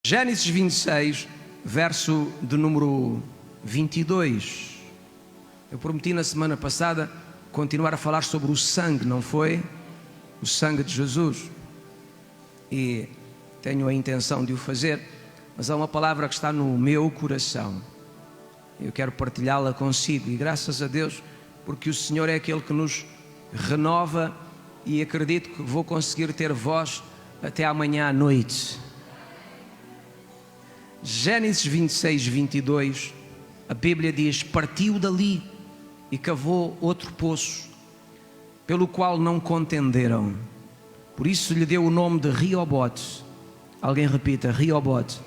Gênesis 26, verso de número 22. Eu prometi na semana passada continuar a falar sobre o sangue, não foi? O sangue de Jesus. E tenho a intenção de o fazer, mas há uma palavra que está no meu coração. Eu quero partilhá-la consigo e graças a Deus, porque o Senhor é aquele que nos renova e acredito que vou conseguir ter voz até amanhã à noite. Gênesis 26, 22, a Bíblia diz: partiu dali e cavou outro poço, pelo qual não contenderam. Por isso lhe deu o nome de Reobote. Alguém repita: Reobote.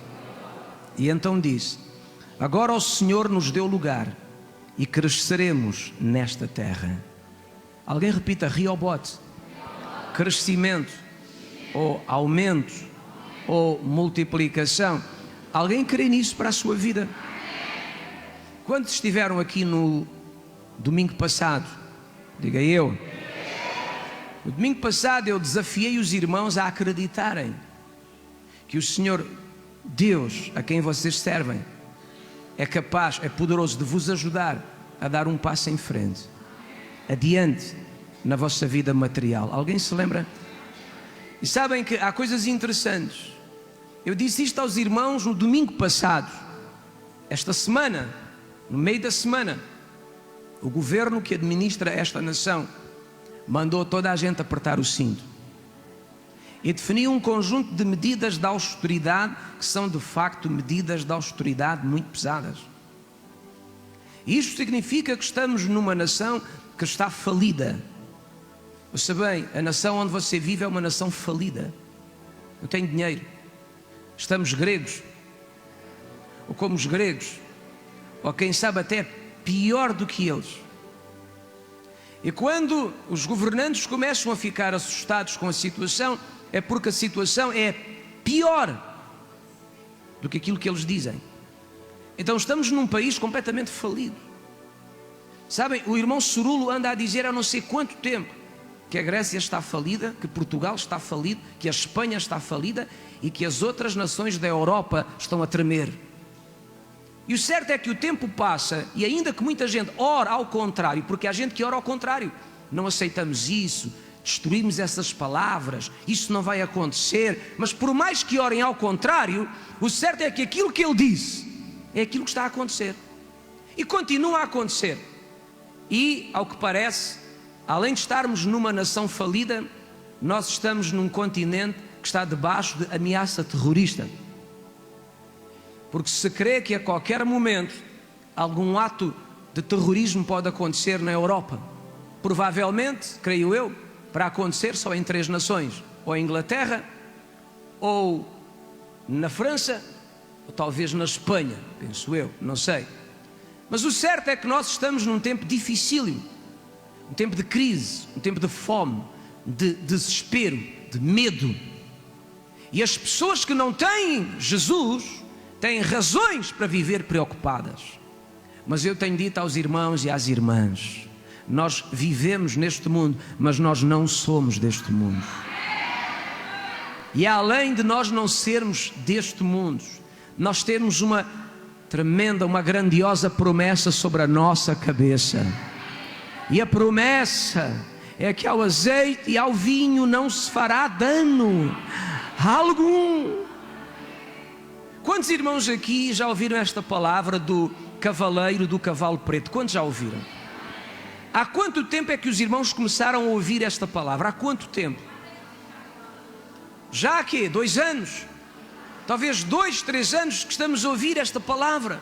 E então disse: agora o Senhor nos deu lugar e cresceremos nesta terra. Alguém repita: Reobote. Crescimento, ou aumento, ou multiplicação. Alguém crê nisso para a sua vida? Quantos estiveram aqui no domingo passado? Diga eu. No domingo passado eu desafiei os irmãos a acreditarem que o Senhor Deus, a quem vocês servem, é capaz, é poderoso de vos ajudar a dar um passo em frente, adiante na vossa vida material. Alguém se lembra? E sabem que há coisas interessantes. Eu disse isto aos irmãos no domingo passado. Esta semana, no meio da semana, o governo que administra esta nação mandou toda a gente apertar o cinto e definiu um conjunto de medidas de austeridade que são de facto medidas de austeridade muito pesadas. E isto significa que estamos numa nação que está falida. Ouça bem, a nação onde você vive é uma nação falida. Não tem dinheiro. Estamos gregos, ou como os gregos, ou quem sabe até pior do que eles. E quando os governantes começam a ficar assustados com a situação, é porque a situação é pior do que aquilo que eles dizem. Então estamos num país completamente falido. Sabem, o irmão Cerulo anda a dizer há não sei quanto tempo que a Grécia está falida, que Portugal está falido, que a Espanha está falida e que as outras nações da Europa estão a tremer. E o certo é que o tempo passa e ainda que muita gente ora ao contrário, porque há gente que ora ao contrário, não aceitamos isso, destruímos essas palavras, isso não vai acontecer, mas por mais que orem ao contrário, o certo é que aquilo que ele disse é aquilo que está a acontecer e continua a acontecer. E ao que parece, além de estarmos numa nação falida, nós estamos num continente que está debaixo de ameaça terrorista. Porque se crê que a qualquer momento algum ato de terrorismo pode acontecer na Europa, provavelmente, creio eu, para acontecer só em 3 nações, ou em Inglaterra, ou na França, ou talvez na Espanha, penso eu, não sei. Mas o certo é que nós estamos num tempo dificílimo, um tempo de crise, um tempo de fome, de desespero, de medo. E as pessoas que não têm Jesus têm razões para viver preocupadas. Mas eu tenho dito aos irmãos e às irmãs: nós vivemos neste mundo, mas nós não somos deste mundo. E além de nós não sermos deste mundo, nós temos uma tremenda, uma grandiosa promessa sobre a nossa cabeça. E a promessa é que ao azeite e ao vinho não se fará dano algum. Quantos irmãos aqui já ouviram esta palavra do cavaleiro do cavalo preto? Quantos já ouviram? Há quanto tempo é que os irmãos começaram a ouvir esta palavra? Há quanto tempo? Já há quê? 2 anos? Talvez 2, 3 anos que estamos a ouvir esta palavra.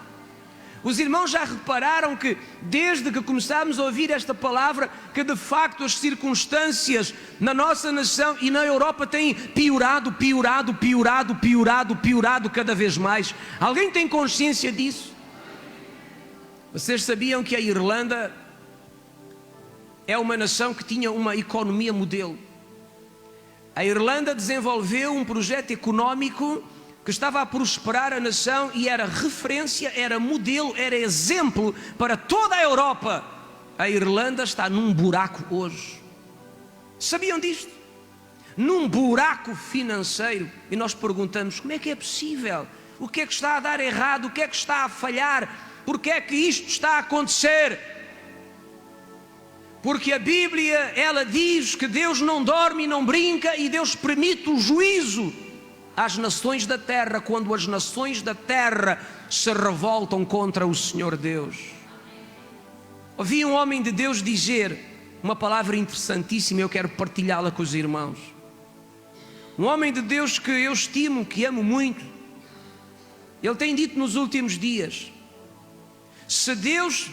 Os irmãos já repararam que desde que começámos a ouvir esta palavra, que de facto as circunstâncias na nossa nação e na Europa têm piorado cada vez mais. Alguém tem consciência disso? Vocês sabiam que a Irlanda é uma nação que tinha uma economia modelo? A Irlanda desenvolveu um projeto económico que estava a prosperar a nação e era referência, era modelo, era exemplo para toda a Europa. A Irlanda está num buraco hoje. Sabiam disto? num buraco financeiro, e nós perguntamos: como é que é possível? O que é que está a dar errado? O que é que está a falhar? Por que é que isto está a acontecer? Porque a Bíblia, ela diz que Deus não dorme e não brinca, e Deus permite o juízo às nações da terra, quando as nações da terra se revoltam contra o Senhor Deus. Ouvi um homem de Deus dizer uma palavra interessantíssima, eu quero partilhá-la com os irmãos. Um homem de Deus que eu estimo, que amo muito. Ele tem dito nos últimos dias: se Deus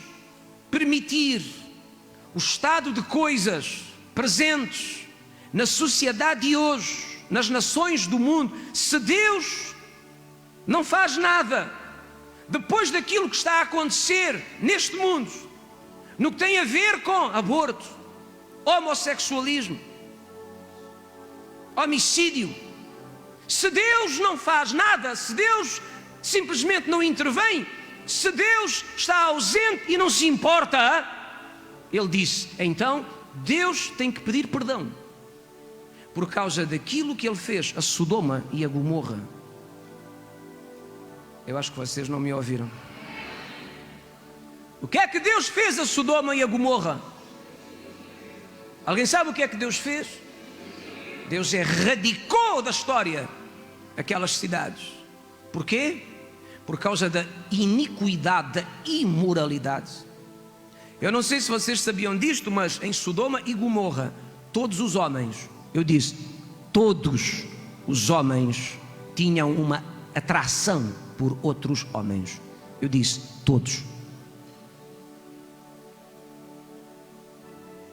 permitir o estado de coisas presentes na sociedade de hoje, nas nações do mundo, se Deus não faz nada depois daquilo que está a acontecer neste mundo, no que tem a ver com aborto, homossexualismo, homicídio, se Deus não faz nada, se Deus simplesmente não intervém, se Deus está ausente e não se importa, ele disse, então Deus tem que pedir perdão por causa daquilo que ele fez a Sodoma e a Gomorra. Eu acho que vocês não me ouviram. O que é que Deus fez a Sodoma e a Gomorra? Alguém sabe o que é que Deus fez? Deus erradicou da história aquelas cidades. Porquê? Por causa da iniquidade, da imoralidade. Eu não sei se vocês sabiam disto, mas em Sodoma e Gomorra, todos os homens, eu disse, todos os homens tinham uma atração por outros homens. Eu disse, todos.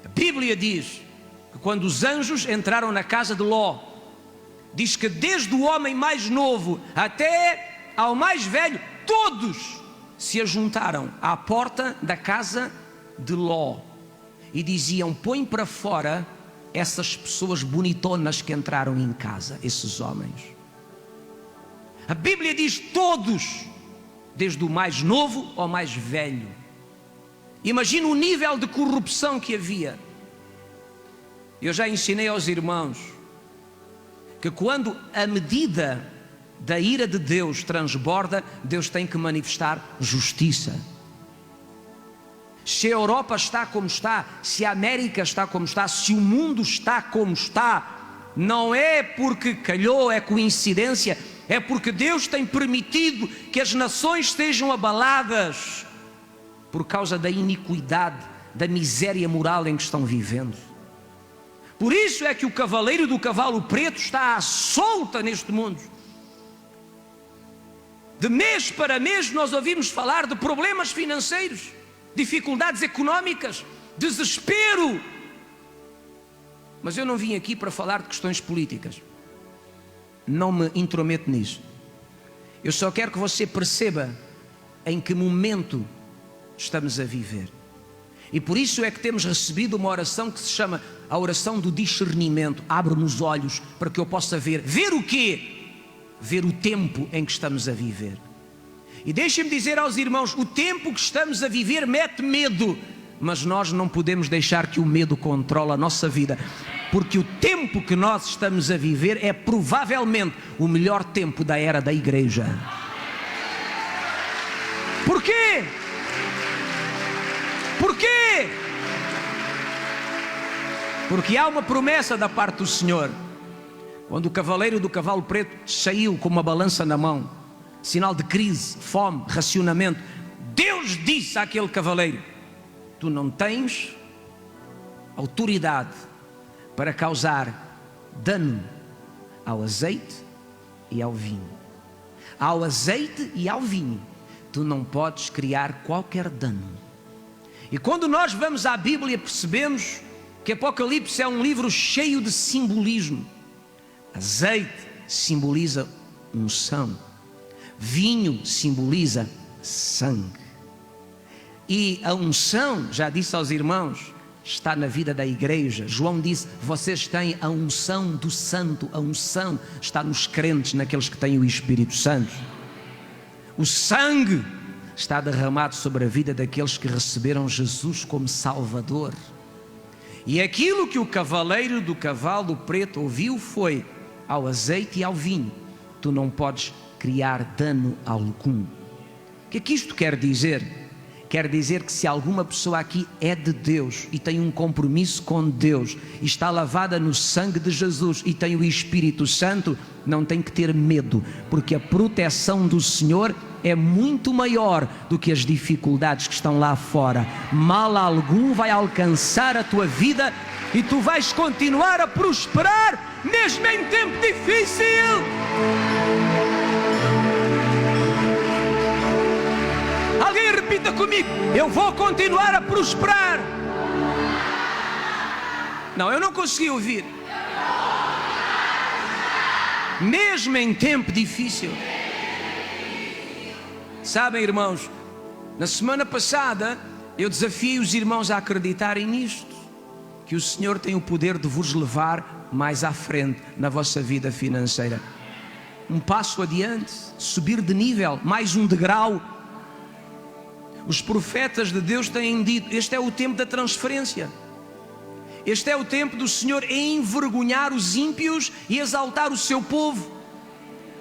A Bíblia diz que quando os anjos entraram na casa de Ló, diz que desde o homem mais novo até ao mais velho, todos se ajuntaram à porta da casa de Ló e diziam, põe para fora essas pessoas bonitonas que entraram em casa, esses homens. A Bíblia diz todos, desde o mais novo ao mais velho. Imagina o nível de corrupção que havia. Eu já ensinei aos irmãos que quando a medida da ira de Deus transborda, Deus tem que manifestar justiça. Se a Europa está como está, se a América está como está, se o mundo está como está, não é porque calhou, é coincidência, é porque Deus tem permitido que as nações estejam abaladas por causa da iniquidade, da miséria moral em que estão vivendo. Por isso é que o cavaleiro do cavalo preto está à solta neste mundo. De mês para mês nós ouvimos falar de problemas financeiros, dificuldades económicas, desespero. Mas eu não vim aqui para falar de questões políticas. Não me intrometo nisso. Eu só quero que você perceba em que momento estamos a viver. E por isso é que temos recebido uma oração que se chama a oração do discernimento. Abre-me os olhos para que eu possa ver. Ver o quê? Ver o tempo em que estamos a viver. E deixem-me dizer aos irmãos, o tempo que estamos a viver mete medo, mas nós não podemos deixar que o medo controle a nossa vida, porque o tempo que nós estamos a viver é provavelmente o melhor tempo da era da igreja. Porquê? Porquê? Porque há uma promessa da parte do Senhor. Quando o cavaleiro do cavalo preto saiu com uma balança na mão, sinal de crise, fome, racionamento, Deus disse àquele cavaleiro, tu não tens autoridade para causar dano ao azeite e ao vinho. Ao azeite e ao vinho, tu não podes criar qualquer dano. E quando nós vamos à Bíblia, percebemos que Apocalipse é um livro cheio de simbolismo. Azeite simboliza unção, vinho simboliza sangue. E a unção, já disse aos irmãos, está na vida da igreja. João disse, vocês têm a unção do santo. A unção está nos crentes, naqueles que têm o Espírito Santo. O sangue está derramado sobre a vida daqueles que receberam Jesus como Salvador. E aquilo que o cavaleiro do cavalo preto ouviu foi: ao azeite e ao vinho tu não podes criar dano algum. O que é que isto quer dizer? Quer dizer que se alguma pessoa aqui é de Deus e tem um compromisso com Deus, e está lavada no sangue de Jesus e tem o Espírito Santo, não tem que ter medo, porque a proteção do Senhor é muito maior do que as dificuldades que estão lá fora. Mal algum vai alcançar a tua vida e tu vais continuar a prosperar mesmo em tempo difícil. Alguém repita comigo: eu vou continuar a prosperar. Não, eu não consegui ouvir. Mesmo em tempo difícil. Sabem, irmãos, na semana passada eu desafiei os irmãos a acreditarem nisto, que o Senhor tem o poder de vos levar mais à frente na vossa vida financeira. Um passo adiante, subir de nível, mais um degrau. Os profetas de Deus têm dito: este é o tempo da transferência. Este é o tempo do Senhor envergonhar os ímpios e exaltar o seu povo.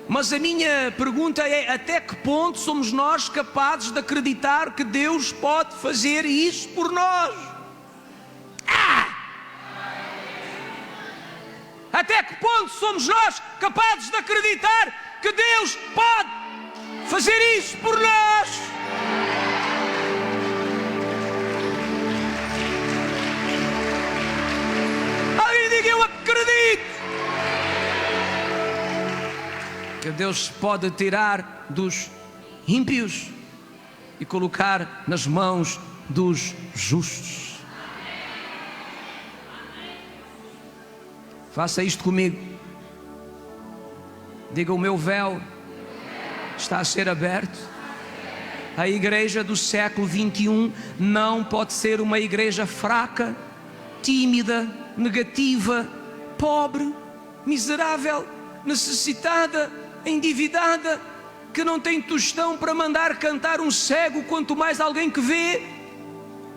Mas a minha pergunta é: até que ponto somos nós capazes de acreditar que Deus pode fazer isso por nós? Até que ponto somos nós capazes de acreditar que Deus pode fazer isso por nós? Eu acredito que Deus pode tirar dos ímpios e colocar nas mãos dos justos. Faça isto comigo. Diga: o meu véu está a ser aberto. A igreja do século 21 não pode ser uma igreja fraca, tímida, negativa, pobre, miserável, necessitada, endividada, que não tem tostão para mandar cantar um cego, quanto mais alguém que vê.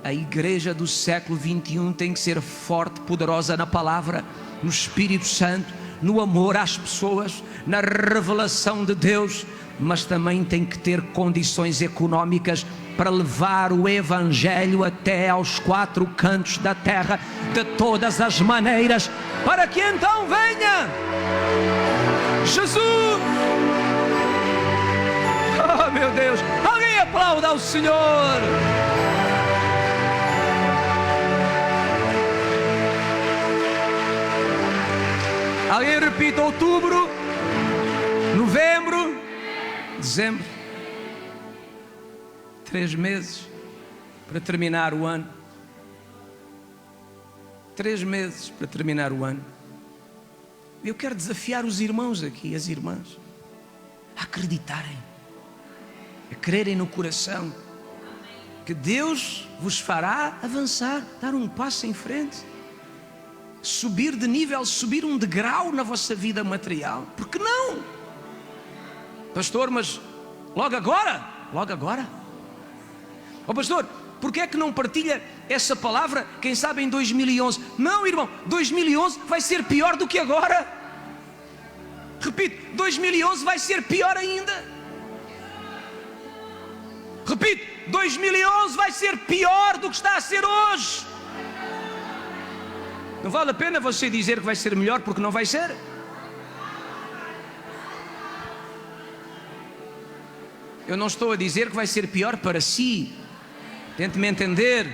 A igreja do século 21 tem que ser forte, poderosa na palavra, no Espírito Santo, no amor às pessoas, na revelação de Deus, mas também tem que ter condições económicas para levar o Evangelho até aos quatro cantos da terra, de todas as maneiras, para que então venha Jesus. Oh meu Deus, alguém aplauda ao Senhor. Alguém repita: outubro, novembro, dezembro. 3 meses para terminar o ano. 3 meses para terminar o ano. Eu quero desafiar os irmãos aqui, as irmãs, a acreditarem, a crerem no coração que Deus vos fará avançar, dar um passo em frente, subir de nível, subir um degrau na vossa vida material. Por que não? Pastor, mas logo agora? Logo agora? Oh pastor, porque é que não partilha essa palavra, quem sabe em 2011? Não, irmão, 2011 vai ser pior do que agora. Repito, 2011 vai ser pior ainda. Repito, 2011 vai ser pior do que está a ser hoje. Não vale a pena você dizer que vai ser melhor, porque não vai ser. Eu não estou a dizer que vai ser pior para si. Tente-me entender.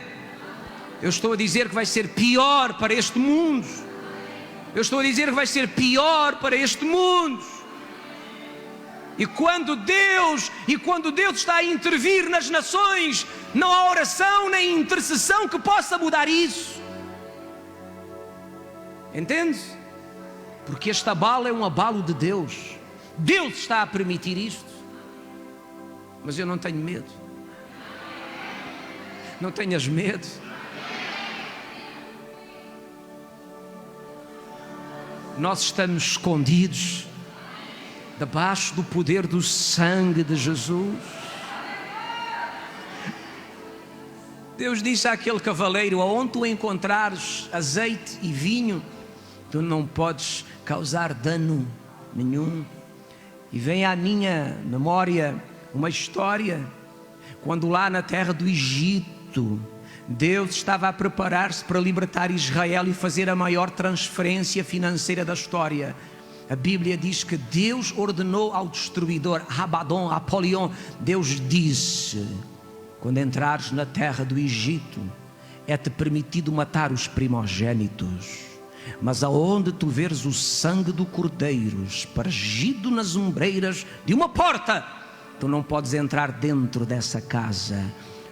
Eu estou a dizer que vai ser pior para este mundo. Eu estou a dizer que vai ser pior para este mundo. E quando Deus está a intervir nas nações, não há oração nem intercessão que possa mudar isso. Entende? Porque este abalo é um abalo de Deus. Deus está a permitir isto. Mas eu não tenho medo. Não tenhas medo. Nós estamos escondidos debaixo do poder do sangue de Jesus. Deus disse àquele cavaleiro: aonde tu encontrares azeite e vinho, tu não podes causar dano nenhum. E vem à minha memória uma história, quando lá na terra do Egito, Deus estava a preparar-se para libertar Israel e fazer a maior transferência financeira da história. A Bíblia diz que Deus ordenou ao destruidor Rabadon, Apolion, Deus disse: quando entrares na terra do Egito, é-te permitido matar os primogênitos, mas aonde tu veres o sangue do cordeiro espargido nas ombreiras de uma porta, tu não podes entrar dentro dessa casa.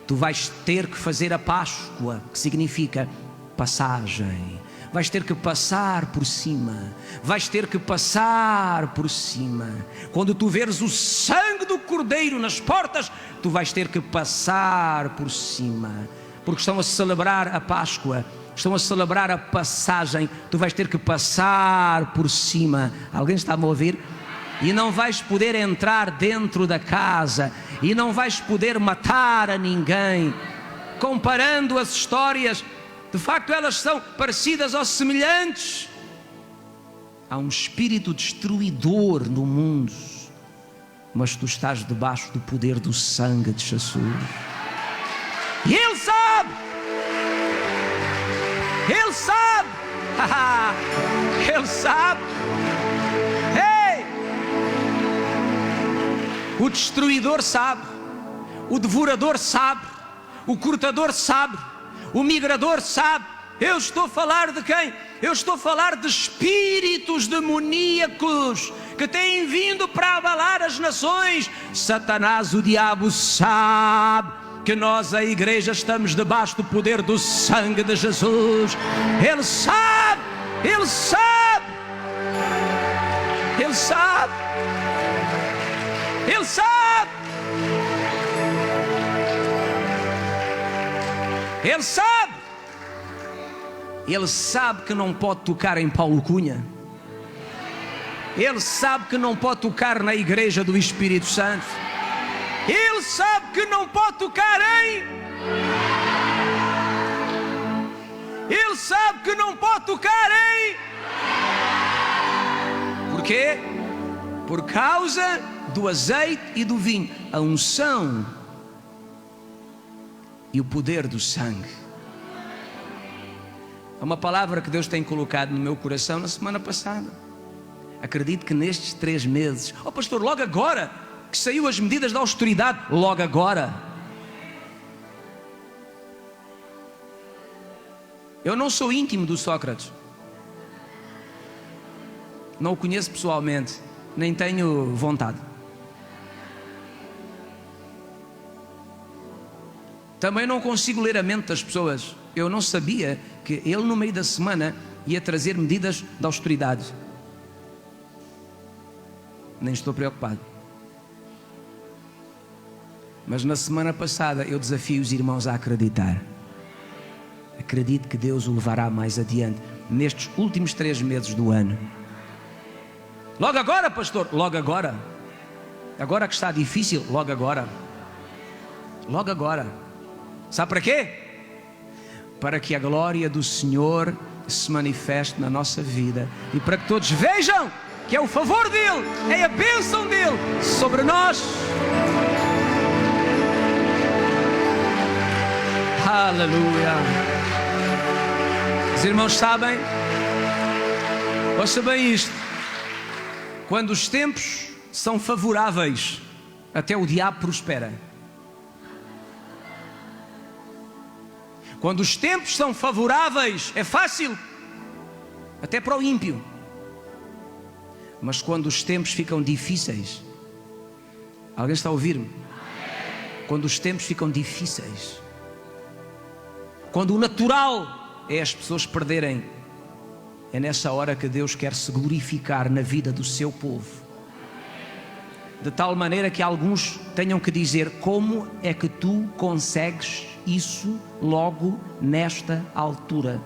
Tu vais ter que fazer a Páscoa, que significa passagem. Vais ter que passar por cima. Vais ter que passar por cima. Quando tu veres o sangue do cordeiro nas portas, tu vais ter que passar por cima. Porque estão a celebrar a Páscoa, estão a celebrar a passagem. Tu vais ter que passar por cima. Alguém está-me a ouvir? E não vais poder entrar dentro da casa, e não vais poder matar a ninguém. Comparando as histórias, de facto elas são parecidas ou semelhantes. Há um espírito destruidor no mundo, mas tu estás debaixo do poder do sangue de Jesus. E Ele sabe, Ele sabe, Ele sabe. O destruidor sabe, o devorador sabe, o cortador sabe, o migrador sabe. Eu estou a falar de quem? Eu estou a falar de espíritos demoníacos que têm vindo para abalar as nações. Satanás, o diabo, sabe que nós, a igreja, estamos debaixo do poder do sangue de Jesus. Ele sabe, Ele sabe, Ele sabe, Ele sabe, Ele sabe. Ele sabe que não pode tocar em Paulo Cunha. Ele sabe que não pode tocar na igreja do Espírito Santo. Ele sabe que não pode tocar em... Ele sabe que não pode tocar em... Por quê? Por causa do azeite e do vinho, a unção e o poder do sangue. É uma palavra que Deus tem colocado no meu coração na semana passada. Acredito que nestes 3 meses, pastor, logo agora que saiu as medidas da austeridade, logo agora. Eu não sou íntimo do Sócrates, não o conheço pessoalmente, nem tenho vontade. Também não consigo ler a mente das pessoas. Eu não sabia que ele no meio da semana ia trazer medidas de austeridade. Nem estou preocupado. Mas na semana passada eu desafio os irmãos a acreditar. Acredito que Deus o levará mais adiante nestes últimos 3 meses do ano. Logo agora, pastor, logo agora. Agora que está difícil, logo agora. Logo agora. Sabe para quê? Para que a glória do Senhor se manifeste na nossa vida e para que todos vejam que é o favor dele, é a bênção dele sobre nós. Aleluia. Os irmãos sabem, ouça bem isto: quando os tempos são favoráveis, até o diabo prospera. Quando os tempos são favoráveis, é fácil, até para o ímpio. Mas quando os tempos ficam difíceis, alguém está a ouvir-me? Quando os tempos ficam difíceis, quando o natural é as pessoas perderem, é nessa hora que Deus quer se glorificar na vida do seu povo. De tal maneira que alguns tenham que dizer: como é que tu consegues isso logo nesta altura?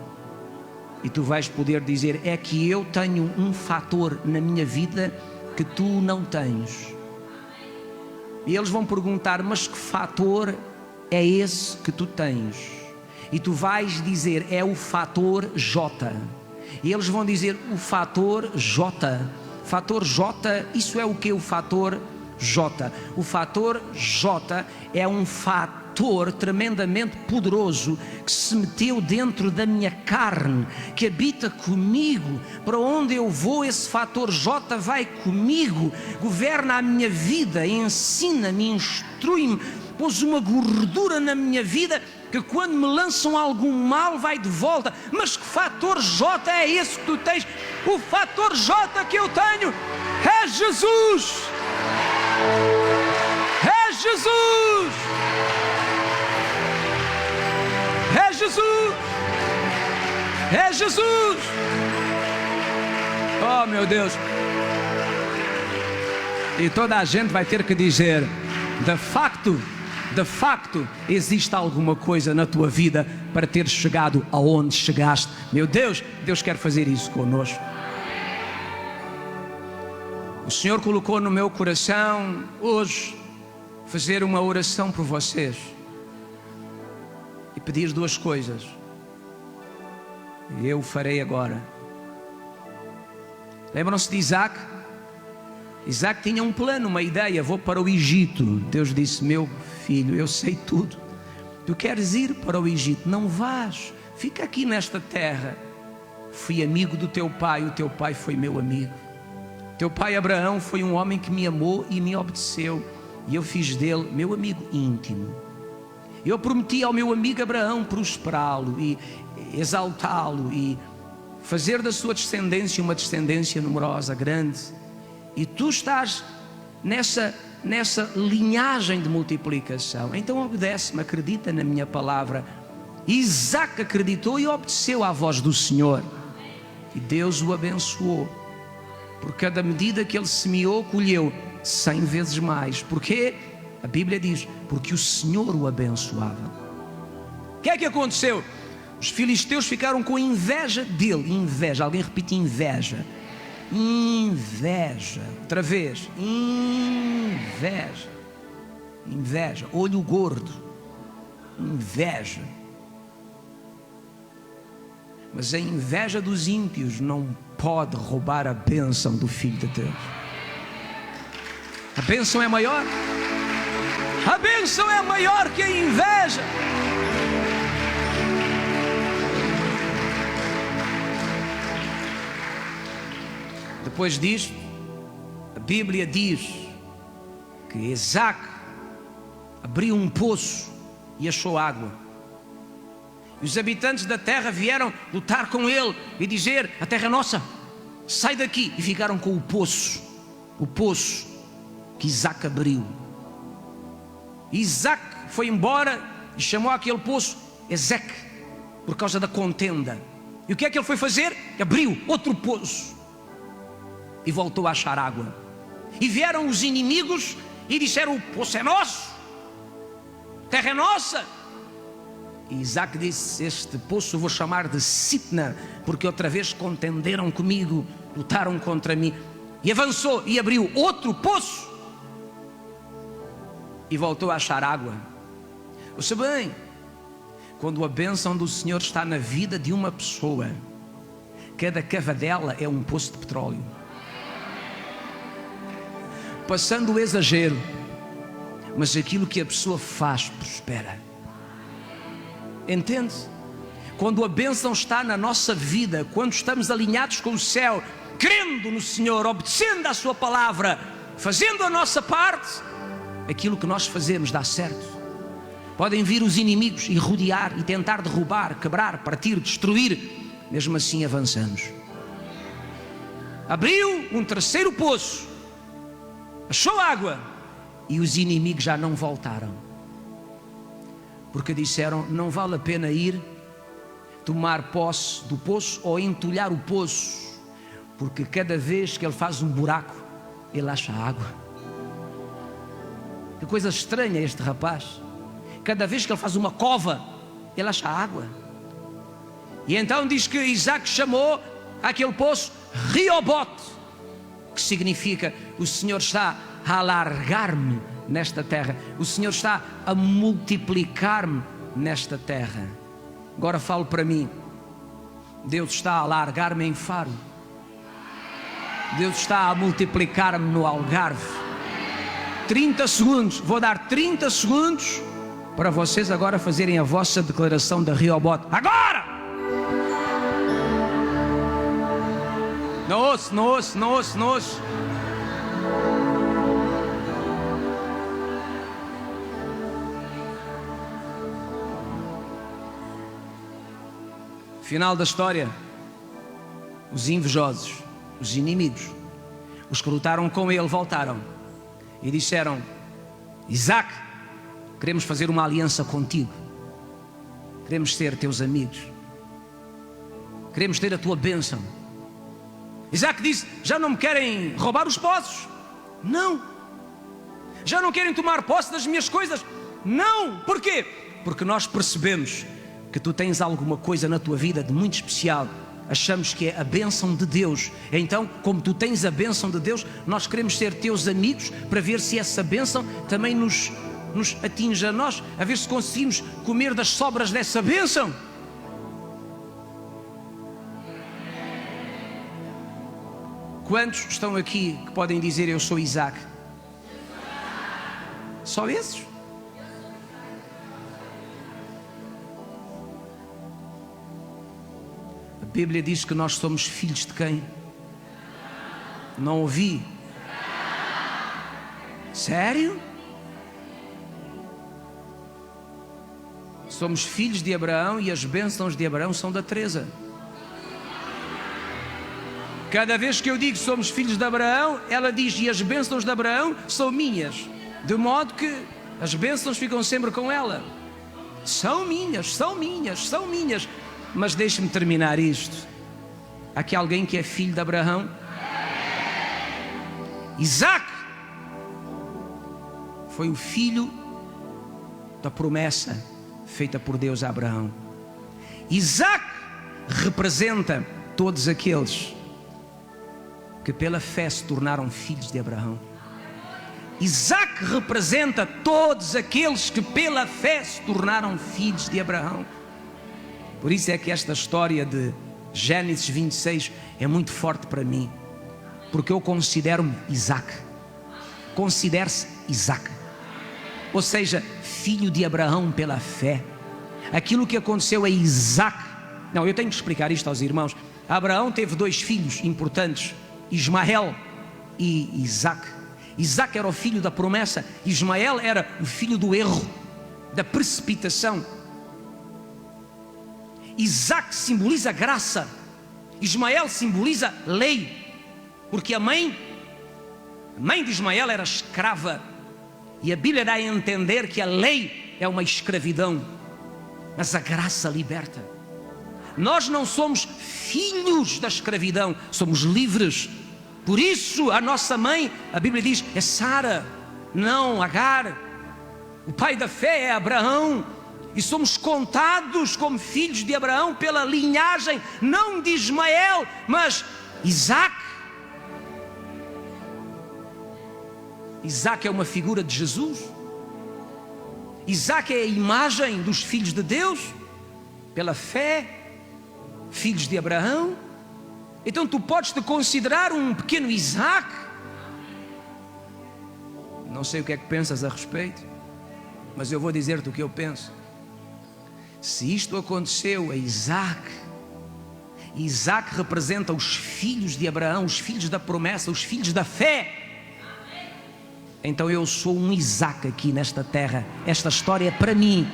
E tu vais poder dizer: é que eu tenho um fator na minha vida que tu não tens. E eles vão perguntar: mas que fator é esse que tu tens. E tu vais dizer, é o fator J. E eles vão dizer, o fator J. Fator J, isso é o que? O fator J. O fator J é um fator tremendamente poderoso que se meteu dentro da minha carne, que habita comigo. Para onde eu vou, esse fator J vai comigo, governa a minha vida, ensina-me, instrui-me, pôs uma gordura na minha vida que quando me lançam algum mal vai de volta. Mas que fator J é esse que tu tens? O fator J que eu tenho é Jesus. É Jesus. É Jesus. É Jesus. Oh, meu Deus. E toda a gente vai ter que dizer, de facto, existe alguma coisa na tua vida para ter chegado aonde chegaste. Meu Deus, Deus quer fazer isso conosco. O Senhor colocou no meu coração hoje fazer uma oração por vocês e pedir duas coisas. E eu farei agora. Lembram-se de Isaac? Isaac tinha um plano, uma ideia, vou para o Egito. Deus disse, meu filho, eu sei tudo. Tu queres ir para o Egito? Não vás, fica aqui nesta terra. Fui amigo do teu pai, o teu pai foi meu amigo. Teu pai Abraão foi um homem que me amou e me obedeceu. E eu fiz dele meu amigo íntimo. Eu prometi ao meu amigo Abraão prosperá-lo e exaltá-lo e fazer da sua descendência uma descendência numerosa, grande. E tu estás nessa linhagem de multiplicação. Então obedece-me, acredita na minha palavra. Isaac acreditou e obedeceu à voz do Senhor. E Deus o abençoou. Por cada medida que ele semeou, colheu 100 vezes mais. Porquê? A Bíblia diz, porque o Senhor o abençoava. O que é que aconteceu? Os filisteus ficaram com inveja dele. Inveja, alguém repite inveja. Inveja, outra vez, inveja, inveja, olho gordo, inveja. Mas a inveja dos ímpios não pode roubar a bênção do Filho de Deus. A bênção é maior. A bênção é maior que a inveja. Depois disto, a Bíblia diz que Isaac abriu um poço e achou água. E os habitantes da terra vieram lutar com ele e dizer, a terra é nossa, sai daqui. E ficaram com o poço que Isaac abriu. E Isaac foi embora e chamou aquele poço Ezeque, por causa da contenda. E o que é que ele foi fazer? Abriu outro poço e voltou a achar água. E vieram os inimigos e disseram, o poço é nosso, a terra é nossa. E Isaac disse, este poço vou chamar de Sitna, porque outra vez contenderam comigo, lutaram contra mim. E avançou e abriu outro poço e voltou a achar água. Ouça bem, quando a bênção do Senhor está na vida de uma pessoa, cada cavadela é um poço de petróleo. Passando o exagero, mas aquilo que a pessoa faz prospera. Entende? Quando a bênção está na nossa vida, quando estamos alinhados com o céu, crendo no Senhor, obedecendo à sua palavra, fazendo a nossa parte, aquilo que nós fazemos dá certo. Podem vir os inimigos e rodear e tentar derrubar, quebrar, partir, destruir, mesmo assim avançamos. Abriu um terceiro poço, achou água e os inimigos já não voltaram, porque disseram, não vale a pena ir tomar posse do poço ou entulhar o poço, porque cada vez que ele faz um buraco, ele acha água. Que coisa estranha este rapaz. Cada vez que ele faz uma cova, ele acha água. E então diz que Isaac chamou aquele poço Reobote, que significa, o Senhor está a alargar-me nesta terra. O Senhor está a multiplicar-me nesta terra. Agora falo para mim. Deus está a alargar-me em Faro. Deus está a multiplicar-me no Algarve. 30 segundos, vou dar 30 segundos para vocês agora fazerem a vossa declaração da Rehoboth. Agora! Não ouço, não ouço, não ouço, não ouço. Final da história. Os invejosos, os inimigos, os que lutaram com ele voltaram e disseram: Isaac, queremos fazer uma aliança contigo, queremos ser teus amigos, queremos ter a tua bênção. Isaac disse: já não me querem roubar os poços? Não. Já não querem tomar posse das minhas coisas? Não. Porquê? Porque nós percebemos que tu tens alguma coisa na tua vida de muito especial. Achamos que é a bênção de Deus. Então, como tu tens a bênção de Deus, nós queremos ser teus amigos para ver se essa bênção também nos atinge a nós, a ver se conseguimos comer das sobras dessa bênção. Quantos estão aqui que podem dizer: eu sou Isaac? Só esses? A Bíblia diz que nós somos filhos de quem? Não ouvi. Sério? Somos filhos de Abraão e as bênçãos de Abraão são da Teresa. Cada vez que eu digo que somos filhos de Abraão, ela diz: e as bênçãos de Abraão são minhas. De modo que as bênçãos ficam sempre com ela. São minhas, são minhas, são minhas. Mas deixe-me terminar isto. Há aqui alguém que é filho de Abraão? Isaac foi o filho da promessa feita por Deus a Abraão. Isaac representa todos aqueles que pela fé se tornaram filhos de Abraão. Isaac representa todos aqueles que pela fé se tornaram filhos de Abraão. Por isso é que esta história de Gênesis 26 é muito forte para mim, porque eu considero-me Isaac. Considere-se Isaac, ou seja, filho de Abraão pela fé. Aquilo que aconteceu a Isaac. Não, eu tenho que explicar isto aos irmãos. Abraão teve dois filhos importantes, Ismael e Isaac. Isaac era o filho da promessa, Ismael era o filho do erro, da precipitação. Isaac simboliza graça, Ismael simboliza lei, porque a mãe de Ismael era escrava, e a Bíblia dá a entender que a lei é uma escravidão, mas a graça liberta. Nós não somos filhos da escravidão, somos livres. Por isso a nossa mãe, a Bíblia diz, é Sara, não Agar. O pai da fé é Abraão, e somos contados como filhos de Abraão pela linhagem, não de Ismael, mas Isaac. Isaac é uma figura de Jesus. Isaac é a imagem dos filhos de Deus pela fé, filhos de Abraão. Então tu podes te considerar um pequeno Isaac. Não sei o que é que pensas a respeito, mas eu vou dizer-te o que eu penso. Se isto aconteceu a Isaac, Isaac representa os filhos de Abraão, os filhos da promessa, os filhos da fé. Então eu sou um Isaac aqui nesta terra. Esta história é para mim.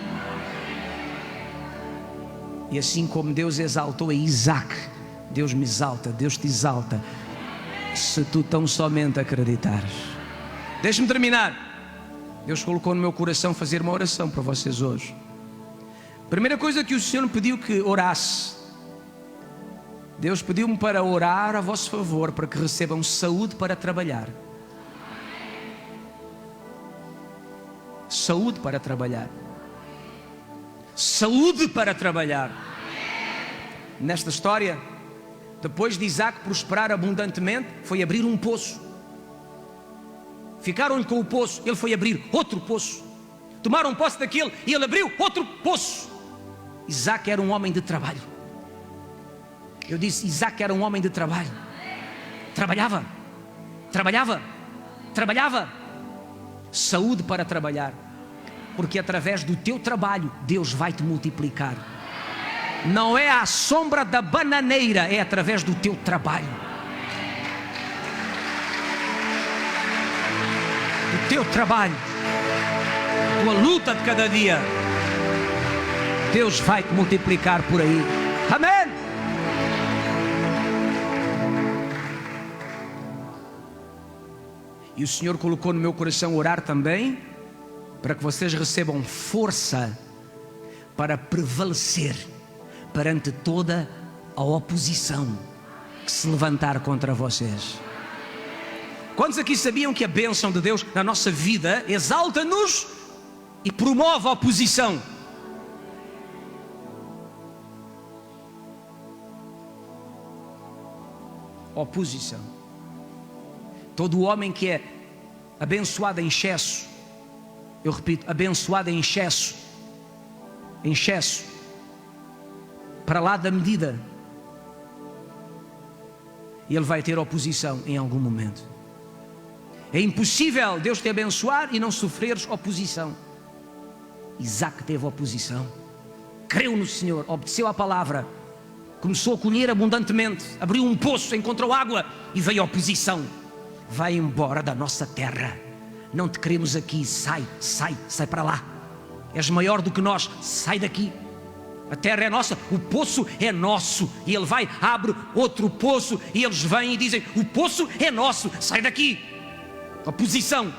E assim como Deus exaltou a Isaac, Deus me exalta, Deus te exalta, se tu tão somente acreditares. Deixa-me terminar. Deus colocou no meu coração fazer uma oração para vocês hoje. Primeira coisa que o Senhor me pediu que orasse. Deus pediu-me para orar a vosso favor, para que recebam saúde para trabalhar. Saúde para trabalhar. Saúde para trabalhar. Nesta história, depois de Isaac prosperar abundantemente, foi abrir um poço. Ficaram-lhe com o poço, ele foi abrir outro poço. Tomaram posse daquele e ele abriu outro poço. Isaac era um homem de trabalho. Eu disse, Isaac era um homem de trabalho. Trabalhava, trabalhava, trabalhava. Saúde para trabalhar, porque através do teu trabalho Deus vai te multiplicar. Não é à sombra da bananeira, é através do teu trabalho, do teu trabalho, tua luta de cada dia. Deus vai te multiplicar por aí. Amém. E o Senhor colocou no meu coração orar também, para que vocês recebam força para prevalecer perante toda a oposição que se levantar contra vocês. Quantos aqui sabiam que a bênção de Deus na nossa vida exalta-nos e promove a oposição? Oposição. Todo homem que é abençoado em excesso, eu repito, abençoado em excesso, para lá da medida, ele vai ter oposição em algum momento. É impossível Deus te abençoar e não sofreres oposição. Isaac teve oposição, creu no Senhor, obedeceu à palavra, começou a colher abundantemente, abriu um poço, encontrou água e veio a oposição. Vai embora da nossa terra, não te queremos aqui, sai para lá, és maior do que nós, sai daqui, a terra é nossa, o poço é nosso. E ele vai, abre outro poço e eles vêm e dizem, o poço é nosso, sai daqui. Oposição.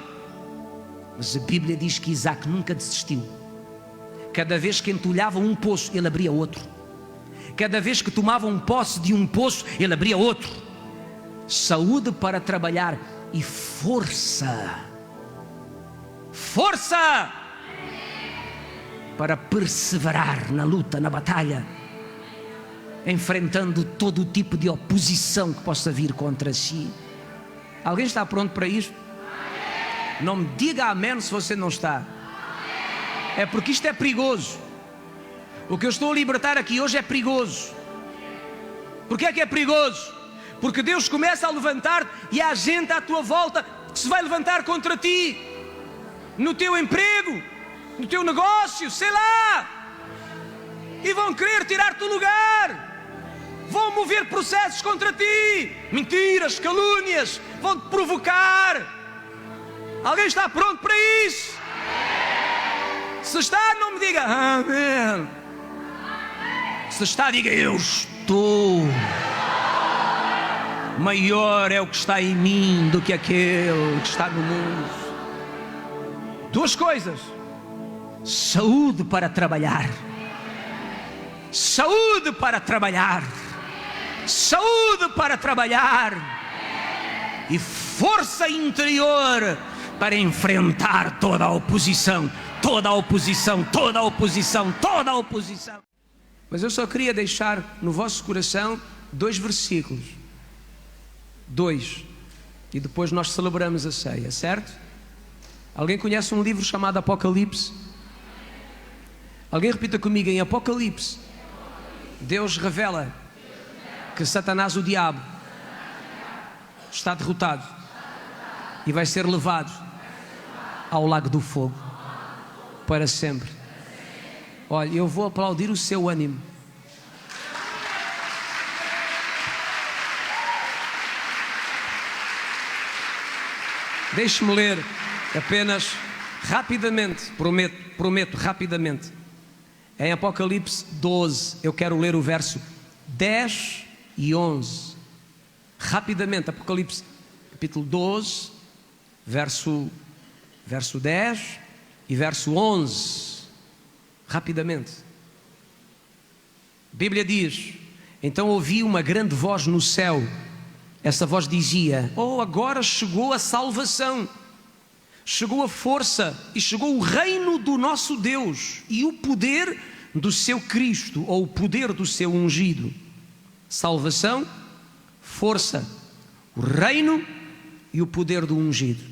Mas a Bíblia diz que Isaac nunca desistiu. Cada vez que entulhava um poço, ele abria outro. Cada vez que tomavam posse de um poço, ele abria outro. Saúde para trabalhar e força para perseverar na luta, na batalha, enfrentando todo o tipo de oposição que possa vir contra si. Alguém está pronto para isto? Não me diga amém se você não está. É porque isto é perigoso. O que eu estou a libertar aqui hoje é perigoso. Por que é perigoso? Porque Deus começa a levantar e há gente à tua volta que se vai levantar contra ti, no teu emprego, no teu negócio, sei lá, e vão querer tirar-te o lugar, vão mover processos contra ti, mentiras, calúnias, vão-te provocar. Alguém está pronto para isso? Se está, não me diga amém. Se está, diga eu estou. Maior é o que está em mim do que aquele que está no mundo. Duas coisas: saúde para trabalhar, saúde para trabalhar, saúde para trabalhar, e força interior para enfrentar toda a oposição, toda a oposição, toda a oposição, toda a oposição. Mas eu só queria deixar no vosso coração 2 versículos, 2, e depois nós celebramos a ceia, certo? Alguém conhece um livro chamado Apocalipse? Alguém repita comigo: em Apocalipse, Deus revela que Satanás, o diabo, está derrotado e vai ser levado ao lago do fogo para sempre. Olha, eu vou aplaudir o seu ânimo. Deixe-me ler apenas rapidamente, prometo rapidamente. Em Apocalipse 12, eu quero ler o verso 10 e 11. Rapidamente, Apocalipse capítulo 12, verso 10 e verso 11. Rapidamente. A Bíblia diz: então ouvi uma grande voz no céu. Essa voz dizia: oh, agora chegou a salvação, chegou a força e chegou o reino do nosso Deus e o poder do seu Cristo, ou o poder do seu ungido. Salvação, força, o reino e o poder do ungido.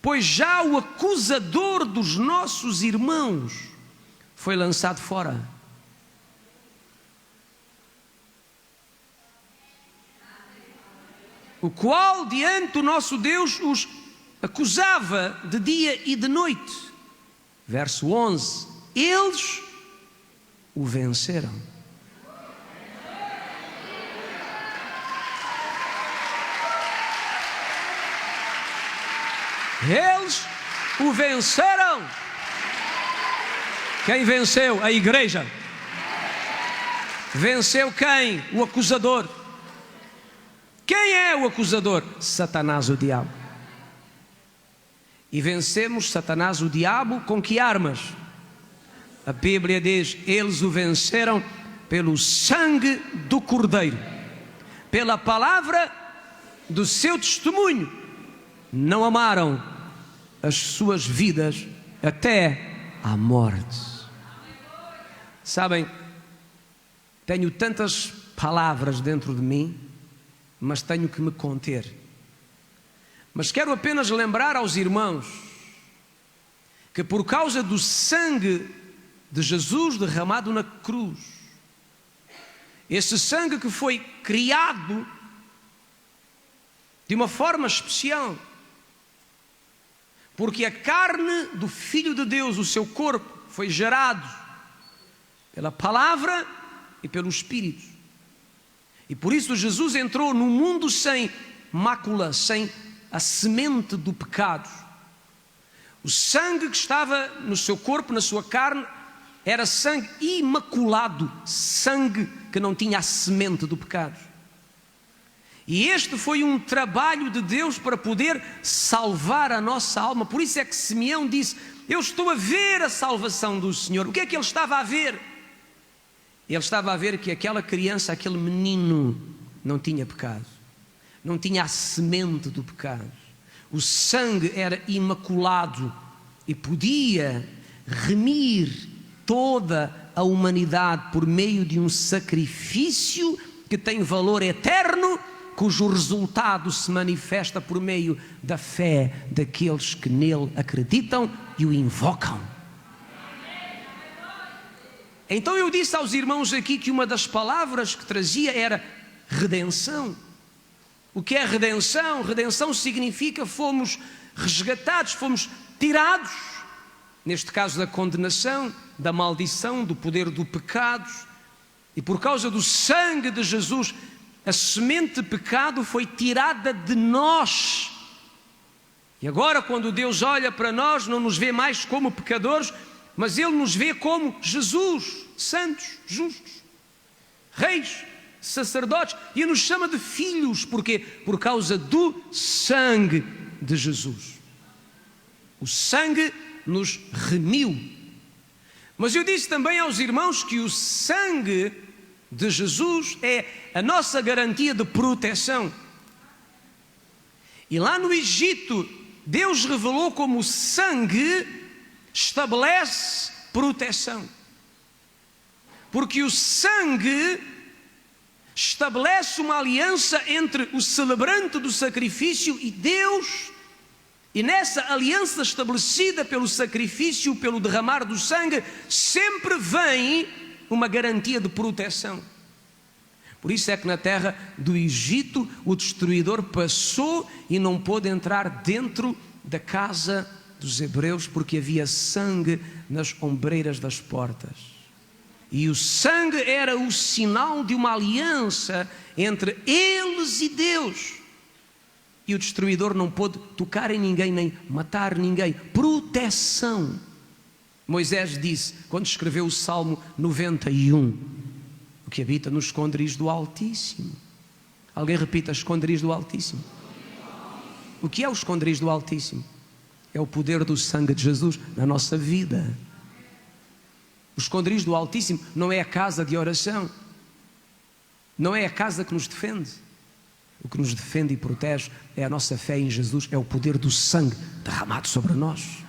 pois já o acusador dos nossos irmãos foi lançado fora. O qual diante do nosso Deus os acusava de dia e de noite. Verso 11: eles o venceram. Eles o venceram. Quem venceu? A igreja. Venceu quem? O acusador. Quem é o acusador? Satanás, o diabo. E vencemos Satanás, o diabo, com que armas? A Bíblia diz: eles o venceram pelo sangue do Cordeiro, pela palavra do seu testemunho. Não amaram as suas vidas até à morte. Sabem, tenho tantas palavras dentro de mim, mas tenho que me conter. Mas quero apenas lembrar aos irmãos que por causa do sangue de Jesus derramado na cruz, esse sangue que foi criado de uma forma especial, porque a carne do Filho de Deus, o seu corpo, foi gerado pela palavra e pelo Espírito. E por isso Jesus entrou no mundo sem mácula, sem a semente do pecado. O sangue que estava no seu corpo, na sua carne, era sangue imaculado, sangue que não tinha a semente do pecado. E este foi um trabalho de Deus para poder salvar a nossa alma. Por isso é que Simeão disse: eu estou a ver a salvação do Senhor. O que é que ele estava a ver? Ele estava a ver que aquela criança, aquele menino, não tinha pecado, não tinha a semente do pecado. O sangue era imaculado e podia remir toda a humanidade por meio de um sacrifício que tem valor eterno, cujo resultado se manifesta por meio da fé daqueles que nele acreditam e o invocam. Então eu disse aos irmãos aqui que uma das palavras que trazia era redenção. O que é redenção? Redenção significa fomos resgatados, fomos tirados, neste caso da condenação, da maldição, do poder do pecado, e por causa do sangue de Jesus, a semente de pecado foi tirada de nós. E agora, quando Deus olha para nós, não nos vê mais como pecadores, mas Ele nos vê como Jesus, santos, justos, reis, sacerdotes, e nos chama de filhos. Porquê? Por causa do sangue de Jesus. O sangue nos remiu. Mas eu disse também aos irmãos que o sangue de Jesus é a nossa garantia de proteção. E lá no Egito, Deus revelou como o sangue estabelece proteção. Porque o sangue estabelece uma aliança entre o celebrante do sacrifício e Deus. E nessa aliança estabelecida pelo sacrifício, pelo derramar do sangue, sempre vem uma garantia de proteção. Por isso é que na terra do Egito o destruidor passou e não pôde entrar dentro da casa dos hebreus, porque havia sangue nas ombreiras das portas. E o sangue era o sinal de uma aliança entre eles e Deus. E o destruidor não pôde tocar em ninguém, nem matar ninguém. Proteção. Moisés disse, quando escreveu o Salmo 91, o que habita nos esconderijos do Altíssimo. Alguém repita: esconderijos do Altíssimo. O que é o esconderijo do Altíssimo? É o poder do sangue de Jesus na nossa vida. O esconderijo do Altíssimo não é a casa de oração, não é a casa que nos defende. O que nos defende e protege é a nossa fé em Jesus, é o poder do sangue derramado sobre nós.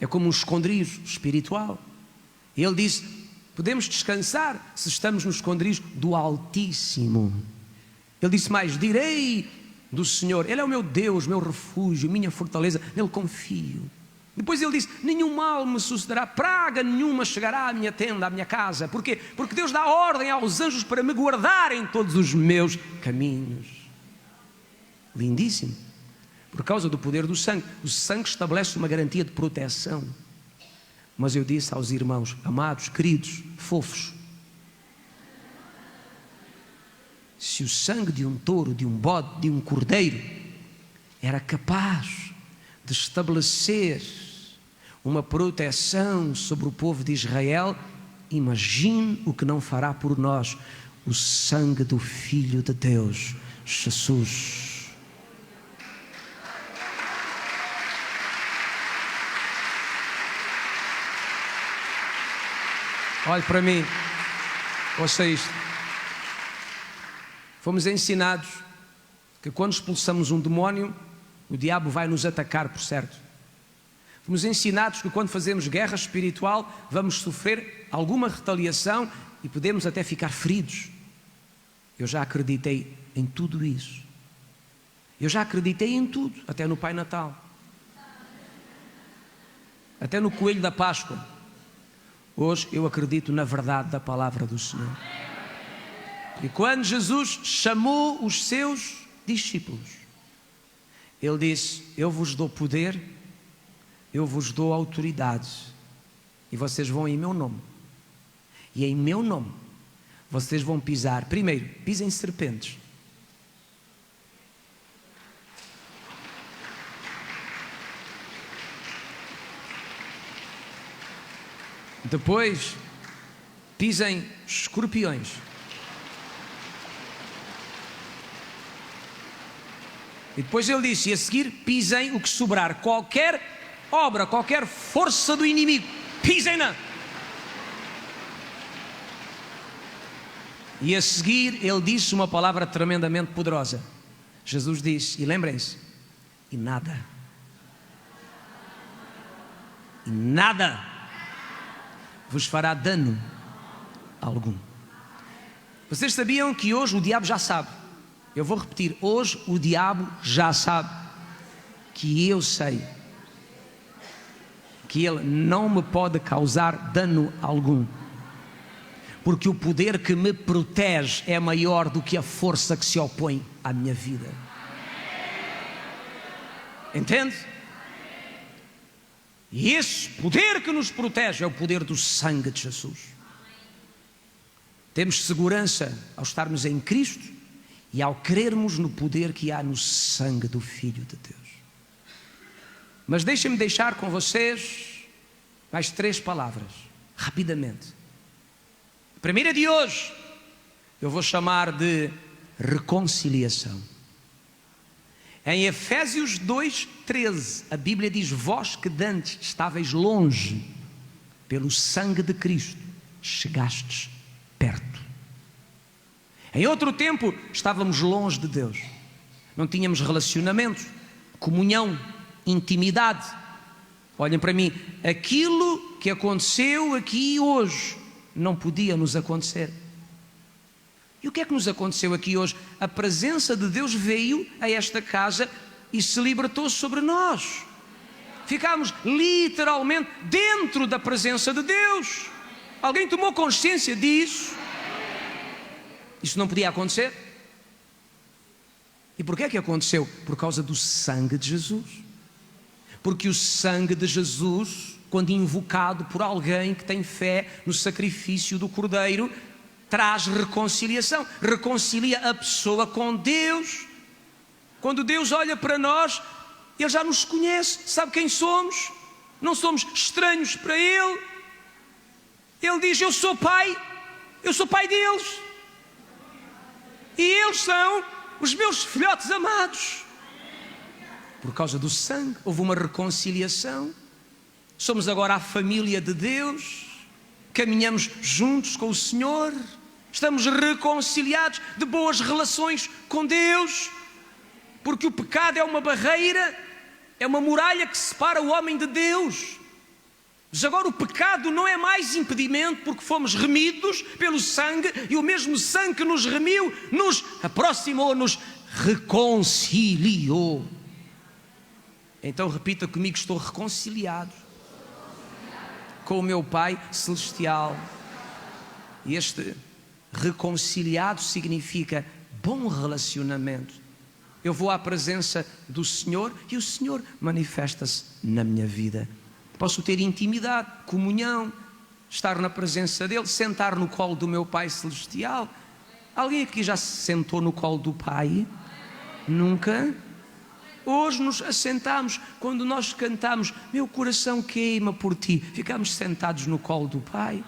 É como um esconderijo espiritual. E ele disse: podemos descansar se estamos no esconderijo do Altíssimo. Ele disse mais: direi do Senhor. Ele é o meu Deus, meu refúgio, minha fortaleza, nele confio. Depois ele diz: nenhum mal me sucederá, praga nenhuma chegará à minha tenda, à minha casa. Porquê? Porque Deus dá ordem aos anjos para me guardarem em todos os meus caminhos. Lindíssimo. Por causa do poder do sangue. O sangue estabelece uma garantia de proteção. Mas eu disse aos irmãos, amados, queridos, fofos, se o sangue de um touro, de um bode, de um cordeiro era capaz de estabelecer uma proteção sobre o povo de Israel, imagine o que não fará por nós o sangue do Filho de Deus, Jesus. Olhe para mim, ouça isto. Fomos ensinados que quando expulsamos um demónio, o diabo vai nos atacar, por certo. Fomos ensinados que quando fazemos guerra espiritual, vamos sofrer alguma retaliação e podemos até ficar feridos. Eu já acreditei em tudo isso. Eu já acreditei em tudo, até no Pai Natal. Até no Coelho da Páscoa. Hoje eu acredito na verdade da palavra do Senhor. E quando Jesus chamou os seus discípulos, Ele disse: eu vos dou poder, eu vos dou autoridade, e vocês vão em meu nome. E em meu nome vocês vão pisar, primeiro, pisem serpentes. Depois, pisem escorpiões. E depois ele disse, e a seguir, pisem o que sobrar. Qualquer obra, qualquer força do inimigo, pisem-na. E a seguir, ele disse uma palavra tremendamente poderosa. Jesus disse, e lembrem-se, e nada vos fará dano algum. Vocês sabiam que hoje o diabo já sabe? Eu vou repetir, hoje o diabo já sabe que eu sei que ele não me pode causar dano algum, porque o poder que me protege é maior do que a força que se opõe à minha vida. Entende? E esse poder que nos protege é o poder do sangue de Jesus. Temos segurança ao estarmos em Cristo e ao crermos no poder que há no sangue do Filho de Deus. Mas deixem-me deixar com vocês mais 3 palavras, rapidamente. A primeira de hoje eu vou chamar de reconciliação. Em Efésios 2:13, a Bíblia diz: vós que dantes estáveis longe, pelo sangue de Cristo chegastes perto. Em outro tempo estávamos longe de Deus, não tínhamos relacionamento, comunhão, intimidade. Olhem para mim, aquilo que aconteceu aqui hoje não podia nos acontecer. E o que é que nos aconteceu aqui hoje? A presença de Deus veio a esta casa e se libertou sobre nós. Ficámos literalmente dentro da presença de Deus. Alguém tomou consciência disso? Isso não podia acontecer. E porquê é que aconteceu? Por causa do sangue de Jesus. Porque o sangue de Jesus, quando invocado por alguém que tem fé no sacrifício do Cordeiro, traz reconciliação, reconcilia a pessoa com Deus. Quando Deus olha para nós, Ele já nos conhece, sabe quem somos, não somos estranhos para Ele. Ele diz: eu sou pai deles, e eles são os meus filhotes amados. Por causa do sangue, houve uma reconciliação. Somos agora a família de Deus, caminhamos juntos com o Senhor, estamos reconciliados, de boas relações com Deus, porque o pecado é uma barreira, é uma muralha que separa o homem de Deus. Mas agora o pecado não é mais impedimento, porque fomos remidos pelo sangue, e o mesmo sangue que nos remiu nos aproximou, nos reconciliou. Então repita comigo: estou reconciliado com o meu Pai Celestial. E este reconciliado significa bom relacionamento. Eu vou à presença do Senhor e o Senhor manifesta-se na minha vida. Posso ter intimidade, comunhão, estar na presença dEle, sentar no colo do meu Pai Celestial. Alguém aqui já se sentou no colo do Pai? Nunca? Hoje nos assentamos, quando nós cantamos meu coração queima por ti, ficamos sentados no colo do Pai.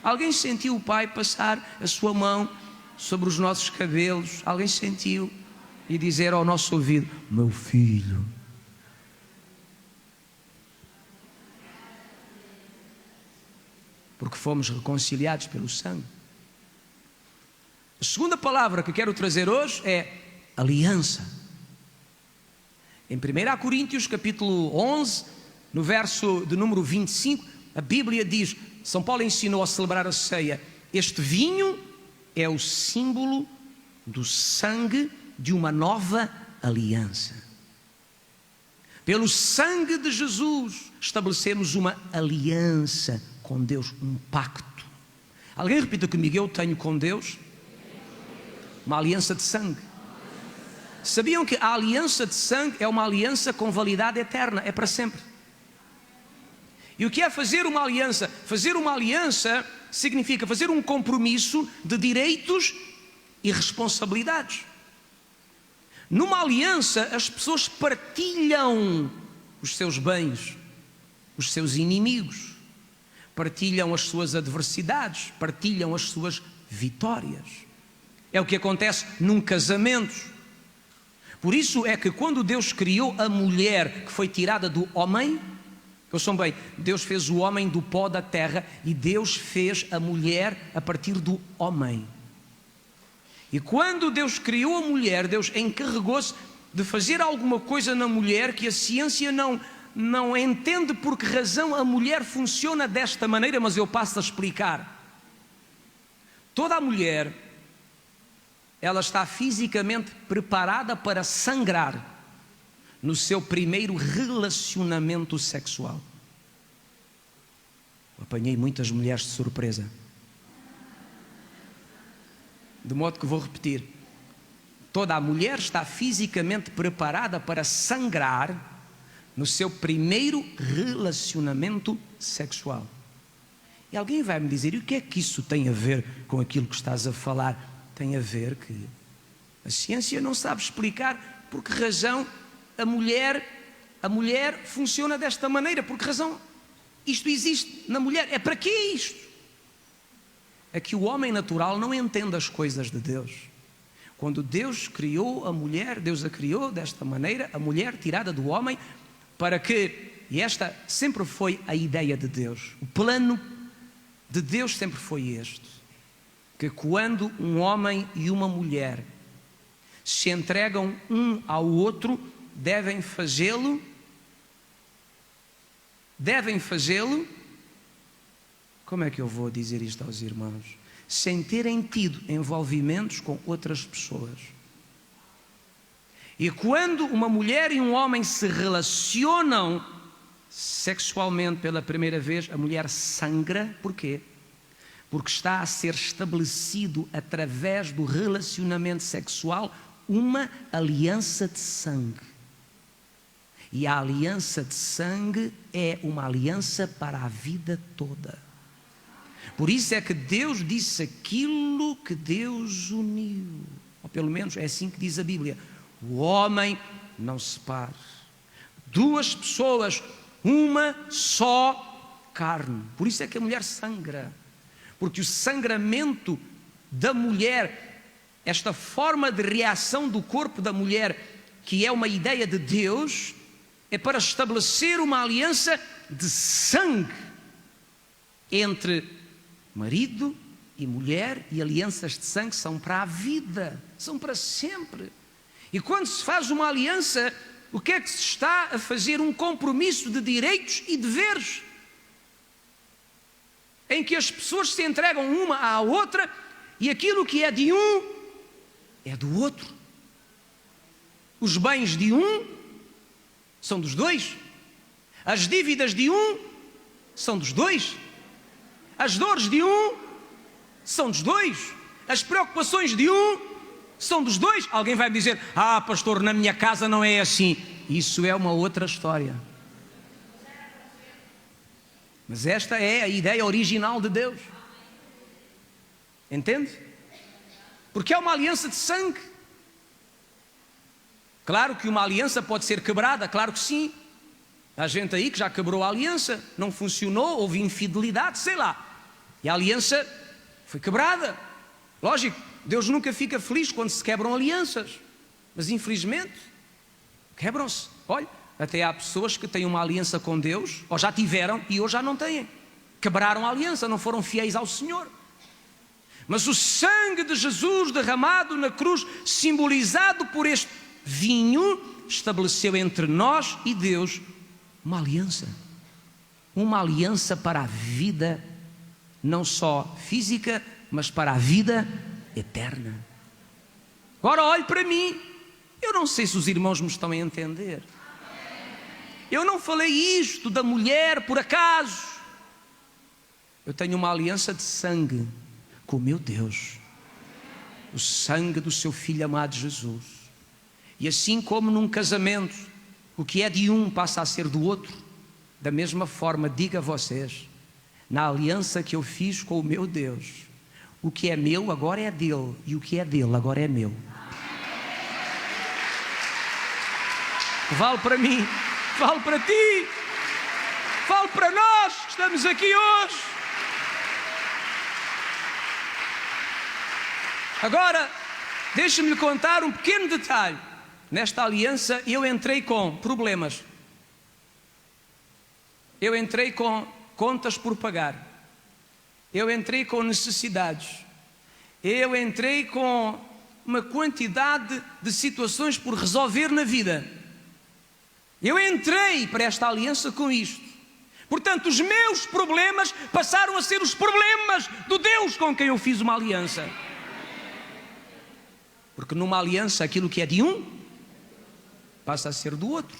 Alguém sentiu o Pai passar a sua mão sobre os nossos cabelos? Alguém sentiu? E dizer ao nosso ouvido: meu filho. Porque fomos reconciliados pelo sangue. A segunda palavra que quero trazer hoje é aliança. Em 1 Coríntios capítulo 11, no verso de número 25, a Bíblia diz: São Paulo ensinou a celebrar a ceia: este vinho é o símbolo do sangue de uma nova aliança. Pelo sangue de Jesus estabelecemos uma aliança com Deus, um pacto. Alguém repita comigo: eu tenho com Deus uma aliança de sangue. Sabiam que a aliança de sangue é uma aliança com validade eterna, é para sempre. E o que é fazer uma aliança? Fazer uma aliança significa fazer um compromisso de direitos e responsabilidades. Numa aliança, as pessoas partilham os seus bens, os seus inimigos, partilham as suas adversidades, partilham as suas vitórias. É o que acontece num casamento. Por isso é que quando Deus criou a mulher que foi tirada do homem, ouçam bem, Deus fez o homem do pó da terra e Deus fez a mulher a partir do homem. E quando Deus criou a mulher, Deus encarregou-se de fazer alguma coisa na mulher que a ciência não entende por que razão a mulher funciona desta maneira, mas eu passo a explicar. Toda a mulher, ela está fisicamente preparada para sangrar no seu primeiro relacionamento sexual. Eu apanhei muitas mulheres de surpresa. De modo que vou repetir. Toda a mulher está fisicamente preparada para sangrar no seu primeiro relacionamento sexual. E alguém vai me dizer: e o que é que isso tem a ver com aquilo que estás a falar? Tem a ver que a ciência não sabe explicar por que razão a mulher funciona desta maneira, por que razão isto existe na mulher. É para que isto? É que o homem natural não entende as coisas de Deus. Quando Deus criou a mulher, Deus a criou desta maneira, a mulher tirada do homem, para que, e esta sempre foi a ideia de Deus, o plano de Deus sempre foi este, que quando um homem e uma mulher se entregam um ao outro, devem fazê-lo, como é que eu vou dizer isto aos irmãos? Sem terem tido envolvimentos com outras pessoas. E quando uma mulher e um homem se relacionam sexualmente pela primeira vez, a mulher sangra. Porquê? Porque está a ser estabelecido através do relacionamento sexual uma aliança de sangue. E a aliança de sangue é uma aliança para a vida toda. Por isso é que Deus disse aquilo que Deus uniu. Ou pelo menos é assim que diz a Bíblia: o homem não separe. Duas pessoas, uma só carne. Por isso é que a mulher sangra. Porque o sangramento da mulher, esta forma de reação do corpo da mulher, que é uma ideia de Deus, é para estabelecer uma aliança de sangue entre marido e mulher. E alianças de sangue são para a vida, são para sempre. E quando se faz uma aliança, o que é que se está a fazer? Um compromisso de direitos e deveres, em que as pessoas se entregam uma à outra e aquilo que é de um é do outro. Os bens de um são dos dois. As dívidas de um são dos dois. As dores de um são dos dois. As preocupações de um são dos dois. Alguém vai me dizer: ah, pastor, na minha casa não é assim. Isso é uma outra história. Mas esta é a ideia original de Deus. Entende? Porque é uma aliança de sangue. Claro que uma aliança pode ser quebrada, claro que sim. Há gente aí que já quebrou a aliança, não funcionou, houve infidelidade, sei lá. E a aliança foi quebrada. Lógico, Deus nunca fica feliz quando se quebram alianças. Mas infelizmente, quebram-se. Olha, até há pessoas que têm uma aliança com Deus, ou já tiveram e hoje já não têm. Quebraram a aliança, não foram fiéis ao Senhor. Mas o sangue de Jesus derramado na cruz, simbolizado por este vinho, estabeleceu entre nós e Deus uma aliança. Uma aliança para a vida, não só física, mas para a vida eterna. Agora olhe para mim. Eu não sei se os irmãos me estão a entender. Eu não falei isto da mulher por acaso. Eu tenho uma aliança de sangue com o meu Deus. O sangue do seu Filho amado Jesus. E assim como num casamento, o que é de um passa a ser do outro, da mesma forma, digo a vocês, na aliança que eu fiz com o meu Deus, o que é meu agora é dele, e o que é dele agora é meu. Vale para mim, vale para ti, vale para nós que estamos aqui hoje. Agora, deixe-me lhe contar um pequeno detalhe. Nesta aliança eu entrei com problemas. Eu entrei com contas por pagar. Eu entrei com necessidades. Eu entrei com uma quantidade de situações por resolver na vida. Eu entrei para esta aliança com isto. Portanto, os meus problemas passaram a ser os problemas do Deus com quem eu fiz uma aliança. Porque numa aliança aquilo que é de um passa a ser do outro.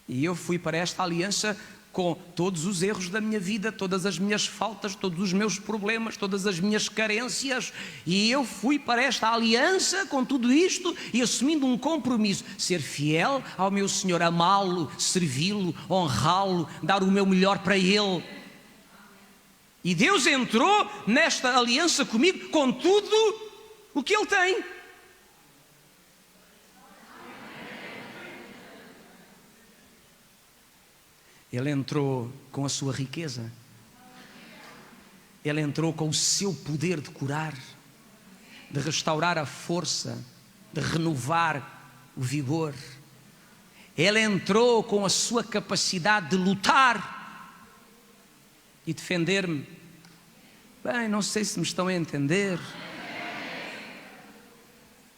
E eu fui para esta aliança com todos os erros da minha vida, todas as minhas faltas, todos os meus problemas, todas as minhas carências. E eu fui para esta aliança com tudo isto e assumindo um compromisso: ser fiel ao meu Senhor, amá-lo, servi-lo, honrá-lo, dar o meu melhor para Ele. E Deus entrou nesta aliança comigo com tudo o que Ele tem. Ele entrou com a sua riqueza. Ele entrou com o seu poder de curar, de restaurar a força, de renovar o vigor. Ele entrou com a sua capacidade de lutar e defender-me. Bem, não sei se me estão a entender.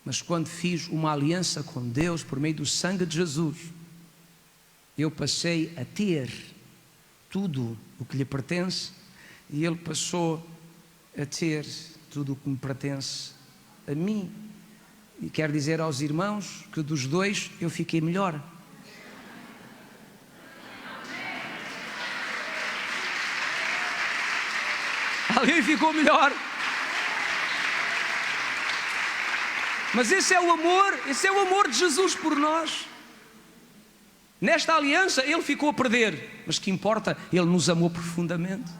Mas quando fiz uma aliança com Deus por meio do sangue de Jesus, eu passei a ter tudo o que lhe pertence e Ele passou a ter tudo o que me pertence a mim. E quero dizer aos irmãos que dos dois eu fiquei melhor. Alguém ficou melhor. Mas esse é o amor de Jesus por nós. Nesta aliança Ele ficou a perder, mas que importa, Ele nos amou profundamente.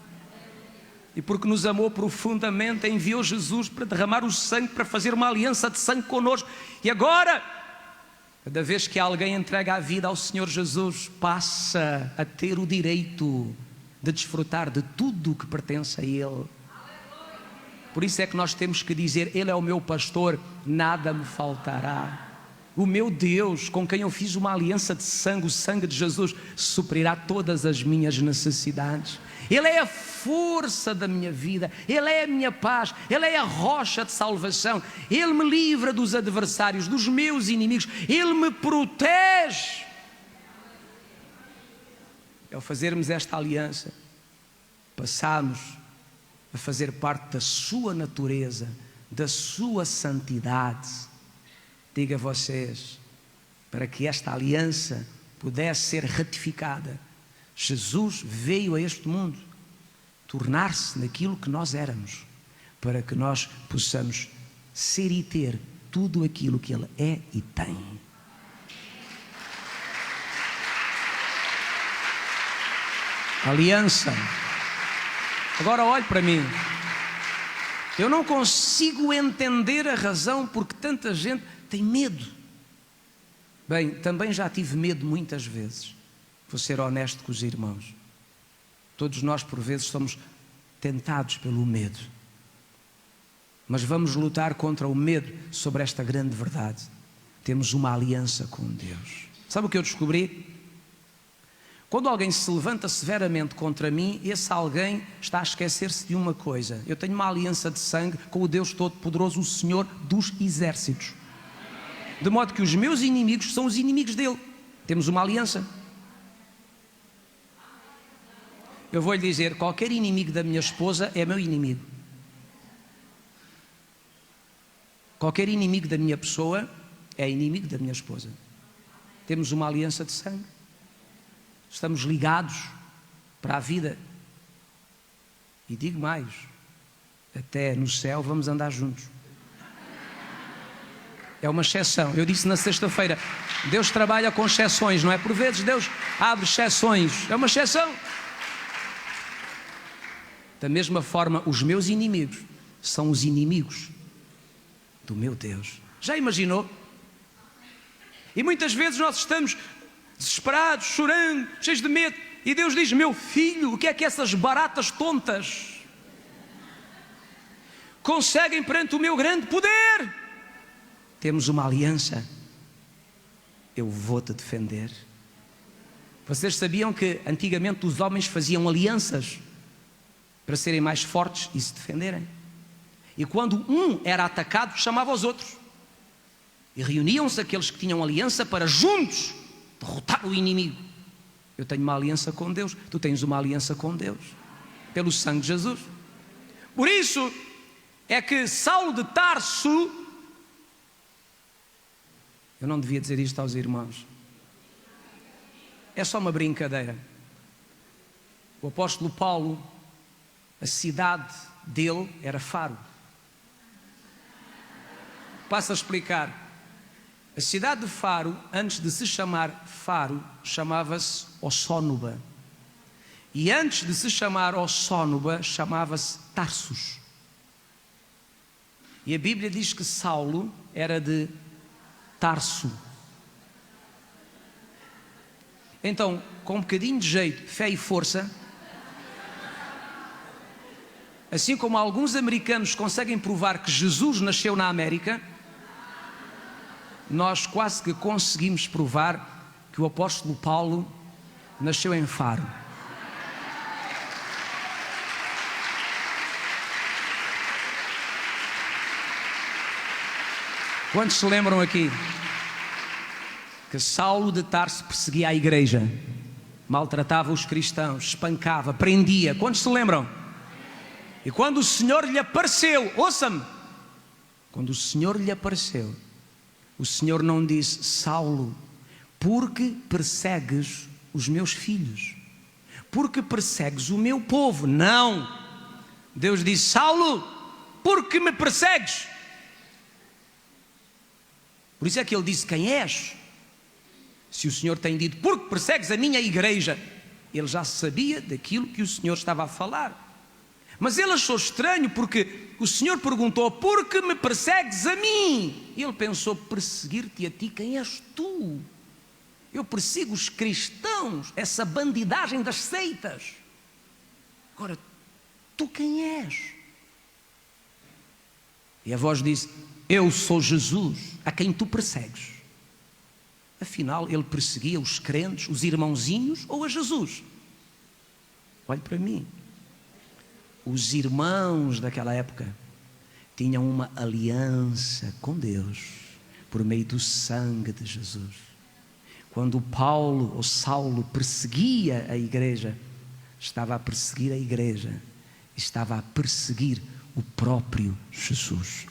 E porque nos amou profundamente, enviou Jesus para derramar o sangue, para fazer uma aliança de sangue connosco. E agora, cada vez que alguém entrega a vida ao Senhor Jesus, passa a ter o direito de desfrutar de tudo o que pertence a Ele. Por isso é que nós temos que dizer: Ele é o meu pastor, nada me faltará. O meu Deus, com quem eu fiz uma aliança de sangue, o sangue de Jesus, suprirá todas as minhas necessidades. Ele é a força da minha vida, Ele é a minha paz, Ele é a rocha de salvação. Ele me livra dos adversários, dos meus inimigos, Ele me protege. Ao fazermos esta aliança, passamos a fazer parte da sua natureza, da sua santidade. digo a vocês, para que esta aliança pudesse ser ratificada, Jesus veio a este mundo tornar-se naquilo que nós éramos, para que nós possamos ser e ter tudo aquilo que Ele é e tem. Aliança. Agora olhe para mim. Eu não consigo entender a razão porque tanta gente tem medo. Bem, também já tive medo muitas vezes. Vou ser honesto com os irmãos. Todos nós por vezes somos tentados pelo medo. Mas vamos lutar contra o medo sobre esta grande verdade. Temos uma aliança com Deus. Sabe o que eu descobri? Quando alguém se levanta severamente contra mim, esse alguém está a esquecer-se de uma coisa. Eu tenho uma aliança de sangue com o Deus Todo-Poderoso, o Senhor dos Exércitos. De modo que os meus inimigos são os inimigos dele. Temos uma aliança. Eu vou lhe dizer, qualquer inimigo da minha esposa é meu inimigo. Qualquer inimigo da minha pessoa é inimigo da minha esposa. Temos uma aliança de sangue. Estamos ligados para a vida. E digo mais, até no céu vamos andar juntos. É uma exceção. Eu disse na sexta-feira, Deus trabalha com exceções, não é? Por vezes Deus abre exceções. É uma exceção. Da mesma forma, os meus inimigos são os inimigos do meu Deus. Já imaginou? E muitas vezes nós estamos desesperados, chorando, cheios de medo, e Deus diz: meu filho, o que é que essas baratas tontas conseguem perante o meu grande poder? Temos uma aliança. Eu vou-te defender. Vocês sabiam que antigamente os homens faziam alianças para serem mais fortes e se defenderem? E quando um era atacado, chamava os outros. E reuniam-se aqueles que tinham aliança para juntos derrotar o inimigo. Eu tenho uma aliança com Deus. Tu tens uma aliança com Deus. Pelo sangue de Jesus. Por isso é que Saulo de Tarso... Eu não devia dizer isto aos irmãos. É só uma brincadeira. O apóstolo Paulo, a cidade dele era Faro. Passo a explicar. A cidade de Faro, antes de se chamar Faro, chamava-se Ossónuba. E antes de se chamar Ossónuba, chamava-se Tarsus. E a Bíblia diz que Saulo era de Tarso. Então, com um bocadinho de jeito, fé e força, assim como alguns americanos conseguem provar que Jesus nasceu na América, nós quase que conseguimos provar que o apóstolo Paulo nasceu em Faro. Quantos se lembram aqui que Saulo de Tarso perseguia a igreja, maltratava os cristãos, espancava, prendia? Quantos se lembram? E quando o Senhor lhe apareceu, ouça-me, quando o Senhor lhe apareceu, o Senhor não disse: Saulo, porque persegues os meus filhos? Porque persegues o meu povo? Não. Deus disse: Saulo, porque me persegues? Por isso é que ele disse: quem és? Se o Senhor tem dito: porque persegues a minha igreja, ele já sabia daquilo que o Senhor estava a falar. Mas ele achou estranho porque o Senhor perguntou: por que me persegues a mim? E ele pensou: perseguir-te a ti, quem és tu? Eu persigo os cristãos, essa bandidagem das seitas. Agora, tu quem és? E a voz disse: eu sou Jesus, a quem tu persegues. Afinal, ele perseguia os crentes, os irmãozinhos, ou a Jesus? Olhe para mim. Os irmãos daquela época tinham uma aliança com Deus por meio do sangue de Jesus. Quando Paulo ou Saulo perseguia a igreja, estava a perseguir a igreja, estava a perseguir o próprio Jesus.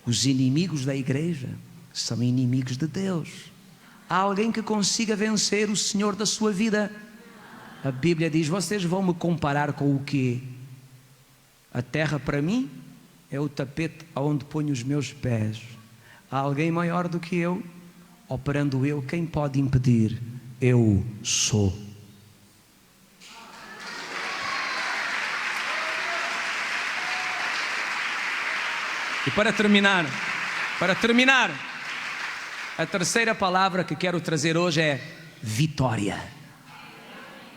Os inimigos da igreja são inimigos de Deus. Há alguém que consiga vencer o Senhor da sua vida? A Bíblia diz: vocês vão me comparar com o quê? A terra para mim é o tapete aonde ponho os meus pés. Há alguém maior do que eu? Operando eu, quem pode impedir? Eu sou. E para terminar, a terceira palavra que quero trazer hoje é vitória.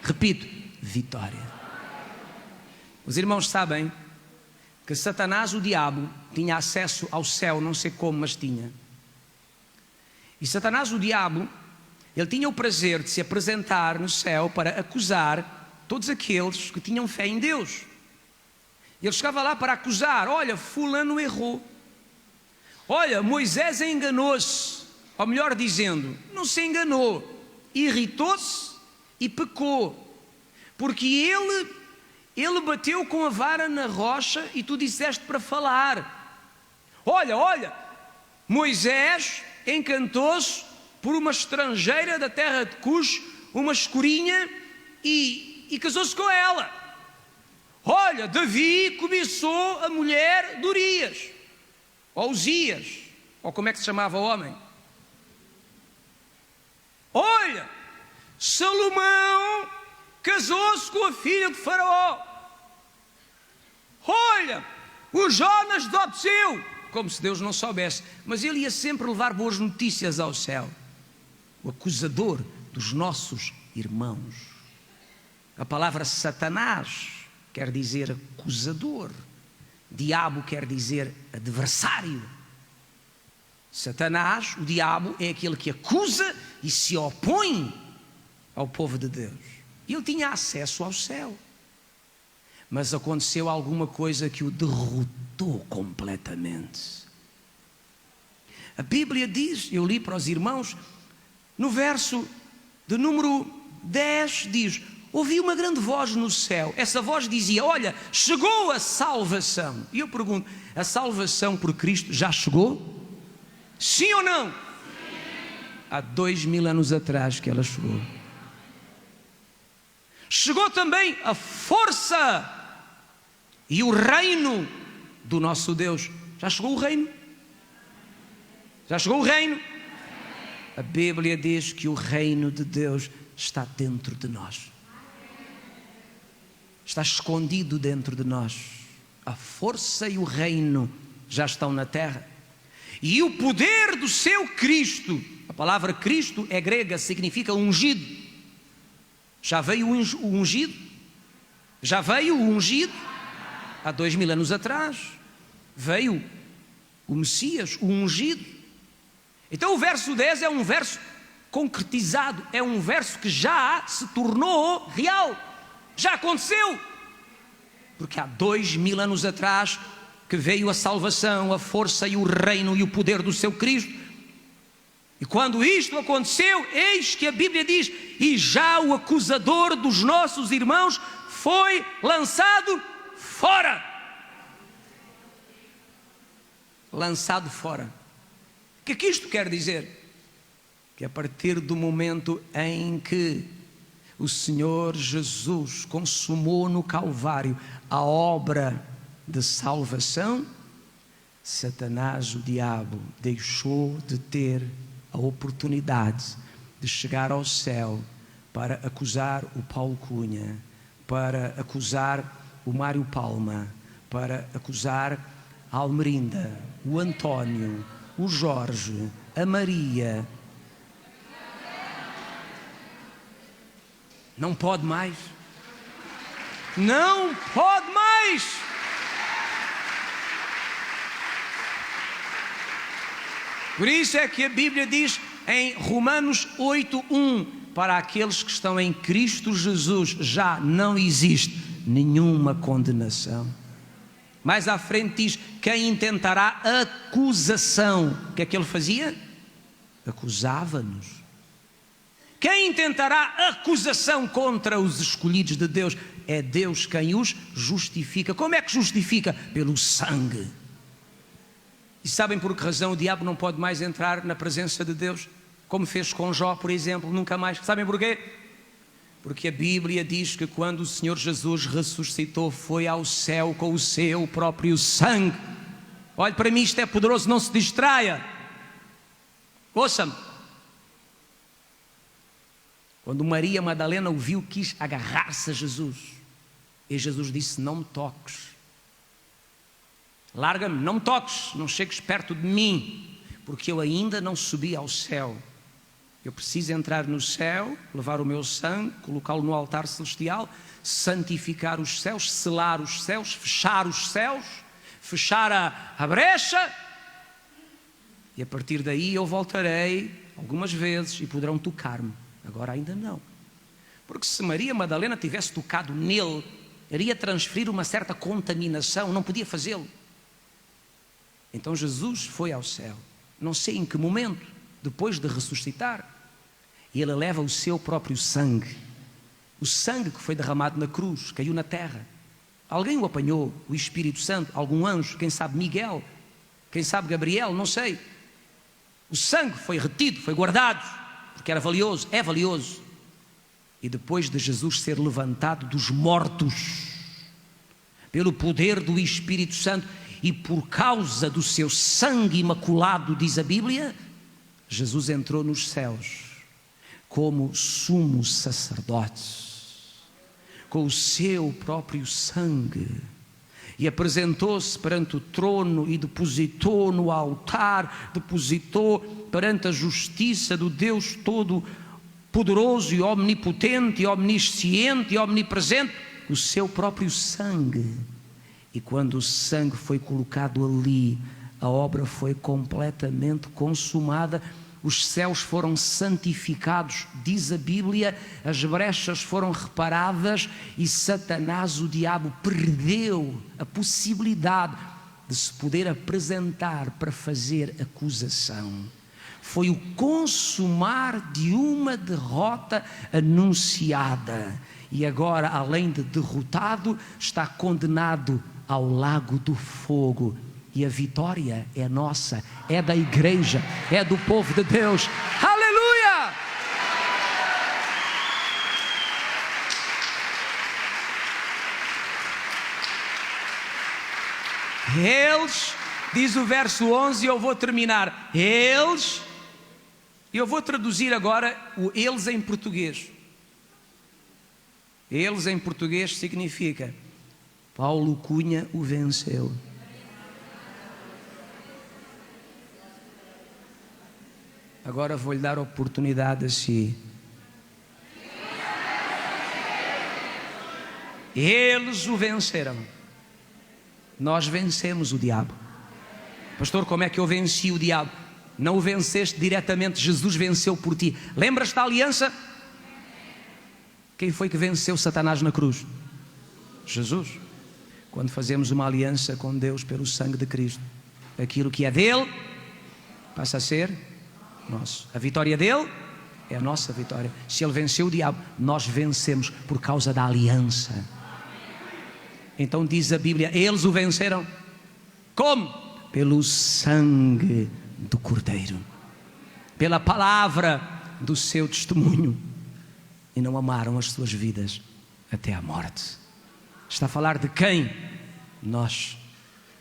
Repito, vitória. Os irmãos sabem que Satanás, o diabo, tinha acesso ao céu, não sei como, mas tinha. E Satanás, o diabo, ele tinha o prazer de se apresentar no céu para acusar todos aqueles que tinham fé em Deus. Ele chegava lá para acusar: olha, fulano errou, olha, Moisés enganou-se, ou melhor dizendo, não se enganou, irritou-se e pecou, porque ele bateu com a vara na rocha e tu disseste para falar. Olha, Moisés encantou-se por uma estrangeira da terra de Cus, uma escurinha, e casou-se com ela. Olha, Davi cobiçou a mulher de Urias, ou Uzias, ou como é que se chamava o homem? Olha, Salomão casou-se com a filha de Faraó. Olha, o Jonas obedeceu, como se Deus não soubesse, mas ele ia sempre levar boas notícias ao céu. O acusador dos nossos irmãos. A palavra Satanás quer dizer acusador, diabo quer dizer adversário. Satanás, o diabo, é aquele que acusa e se opõe ao povo de Deus. Ele tinha acesso ao céu, mas aconteceu alguma coisa que o derrotou completamente. A Bíblia diz, eu li para os irmãos, no verso de número 10 diz: ouvi uma grande voz no céu. Essa voz dizia: olha, chegou a salvação. E eu pergunto: a salvação por Cristo já chegou? Sim ou não? Sim. Há 2000 anos atrás que ela chegou. Chegou também a força e o reino do nosso Deus. Já chegou o reino? Já chegou o reino? A Bíblia diz que o reino de Deus está dentro de nós. Está escondido dentro de nós. A força e o reino já estão na terra. E o poder do seu Cristo, a palavra Cristo é grega, significa ungido. Já veio o ungido? Já veio o ungido? Há 2000 anos atrás veio o Messias, o ungido. Então o verso 10 é um verso concretizado, é um verso que já se tornou real, já aconteceu, porque há 2000 anos atrás que veio a salvação, a força e o reino e o poder do seu Cristo. E quando isto aconteceu, eis que a Bíblia diz: e já o acusador dos nossos irmãos foi lançado fora. Lançado fora. O que é que isto quer dizer? Que a partir do momento em que o Senhor Jesus consumou no Calvário a obra de salvação, Satanás, o diabo, deixou de ter a oportunidade de chegar ao céu para acusar o Paulo Cunha, para acusar o Mário Palma, para acusar a Almerinda, o António, o Jorge, a Maria. Não pode mais. Não pode mais. Por isso é que a Bíblia diz em Romanos 8:1: para aqueles que estão em Cristo Jesus já não existe nenhuma condenação. Mais à frente diz: quem intentará acusação. O que é que ele fazia? Acusava-nos. Quem intentará acusação contra os escolhidos de Deus? É Deus quem os justifica. Como é que justifica? Pelo sangue. E sabem por que razão o diabo não pode mais entrar na presença de Deus? Como fez com Jó, por exemplo, nunca mais. Sabem porquê? Porque a Bíblia diz que quando o Senhor Jesus ressuscitou, foi ao céu com o seu próprio sangue. Olhe para mim, isto é poderoso, não se distraia. Ouça-me. Quando Maria Madalena o viu, quis agarrar-se a Jesus. E Jesus disse: não me toques. Larga-me, não me toques, não chegues perto de mim, porque eu ainda não subi ao céu. Eu preciso entrar no céu, levar o meu sangue, colocá-lo no altar celestial, santificar os céus, selar os céus, fechar os céus, fechar a brecha, e a partir daí eu voltarei algumas vezes e poderão tocar-me. Agora ainda não, porque se Maria Madalena tivesse tocado nele, iria transferir uma certa contaminação, não podia fazê-lo. Então Jesus foi ao céu, não sei em que momento, depois de ressuscitar, e ele leva o seu próprio sangue, o sangue que foi derramado na cruz, caiu na terra. Alguém o apanhou, o Espírito Santo, algum anjo, quem sabe Miguel, quem sabe Gabriel, não sei. O sangue foi retido, foi guardado, porque era valioso, é valioso. E depois de Jesus ser levantado dos mortos, pelo poder do Espírito Santo e por causa do seu sangue imaculado, diz a Bíblia, Jesus entrou nos céus como sumo sacerdote, com o seu próprio sangue, e apresentou-se perante o trono e depositou no altar, depositou perante a justiça do Deus Todo-Poderoso e Omnipotente e Omnisciente e Omnipresente, o seu próprio sangue. E quando o sangue foi colocado ali, a obra foi completamente consumada. Os céus foram santificados, diz a Bíblia, as brechas foram reparadas e Satanás, o diabo, perdeu a possibilidade de se poder apresentar para fazer acusação. Foi o consumar de uma derrota anunciada. E agora, além de derrotado, está condenado ao lago do fogo. E a vitória é nossa, é da igreja, é do povo de Deus. Aleluia! Eles, diz o verso 11, eu vou terminar. Eles, eu vou traduzir agora o eles em português. Eles em português significa: Paulo Cunha o venceu. Agora vou-lhe dar a oportunidade assim. Eles o venceram. Nós vencemos o diabo. Pastor, como é que eu venci o diabo? Não o venceste diretamente, Jesus venceu por ti. Lembras-te da aliança? Quem foi que venceu Satanás na cruz? Jesus. Quando fazemos uma aliança com Deus pelo sangue de Cristo, aquilo que é dele passa a ser nosso. A vitória dele é a nossa vitória. Se ele venceu o diabo, nós vencemos por causa da aliança. Então diz a Bíblia, eles o venceram. Como? Pelo sangue do Cordeiro, pela palavra do seu testemunho, e não amaram as suas vidas até a morte. Está a falar de quem? Nós,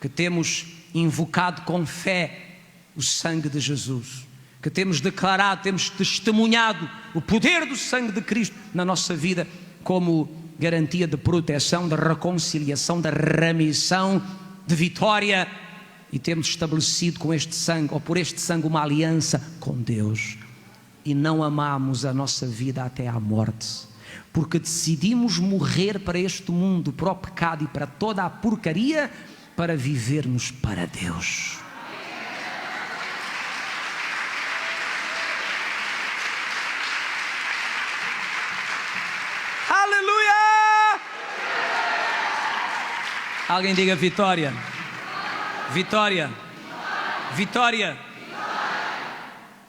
que temos invocado com fé o sangue de Jesus, que temos declarado, temos testemunhado o poder do sangue de Cristo na nossa vida como garantia de proteção, de reconciliação, de remissão, de vitória, e temos estabelecido com este sangue, ou por este sangue, uma aliança com Deus, e não amamos a nossa vida até à morte, porque decidimos morrer para este mundo, para o pecado e para toda a porcaria, para vivermos para Deus. Aleluia! Alguém diga vitória. Vitória. Vitória.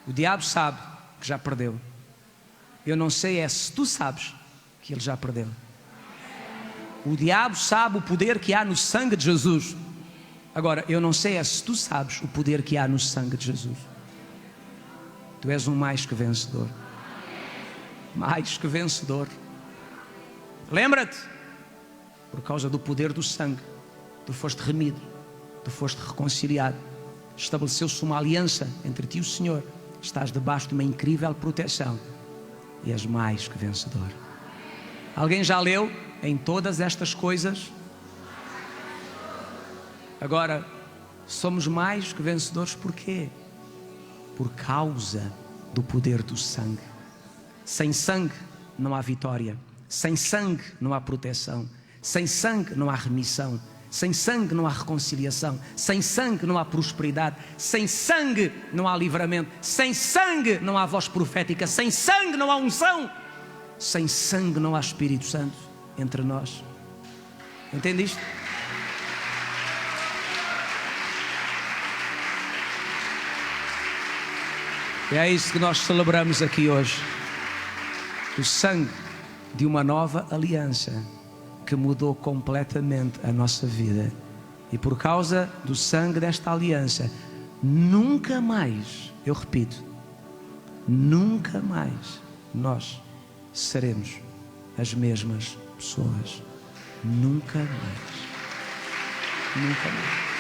O diabo sabe que já perdeu. Eu não sei é se tu sabes que ele já perdeu. O diabo sabe o poder que há no sangue de Jesus. Agora, eu não sei se tu sabes o poder que há no sangue de Jesus. Tu és um mais que vencedor. Mais que vencedor. Lembra-te, por causa do poder do sangue, tu foste remido, tu foste reconciliado, estabeleceu-se uma aliança entre ti e o Senhor, estás debaixo de uma incrível proteção e és mais que vencedor. Alguém já leu em todas estas coisas? Agora, somos mais que vencedores por quê? Por causa do poder do sangue. Sem sangue não há vitória, sem sangue não há proteção, sem sangue não há remissão, sem sangue não há reconciliação, sem sangue não há prosperidade, sem sangue não há livramento, sem sangue não há voz profética, sem sangue não há unção, sem sangue não há Espírito Santo entre nós. Entendiste? E é isso que nós celebramos aqui hoje. O sangue de uma nova aliança que mudou completamente a nossa vida. E por causa do sangue desta aliança, nunca mais, eu repito, nunca mais nós seremos as mesmas pessoas. Nunca mais. Nunca mais.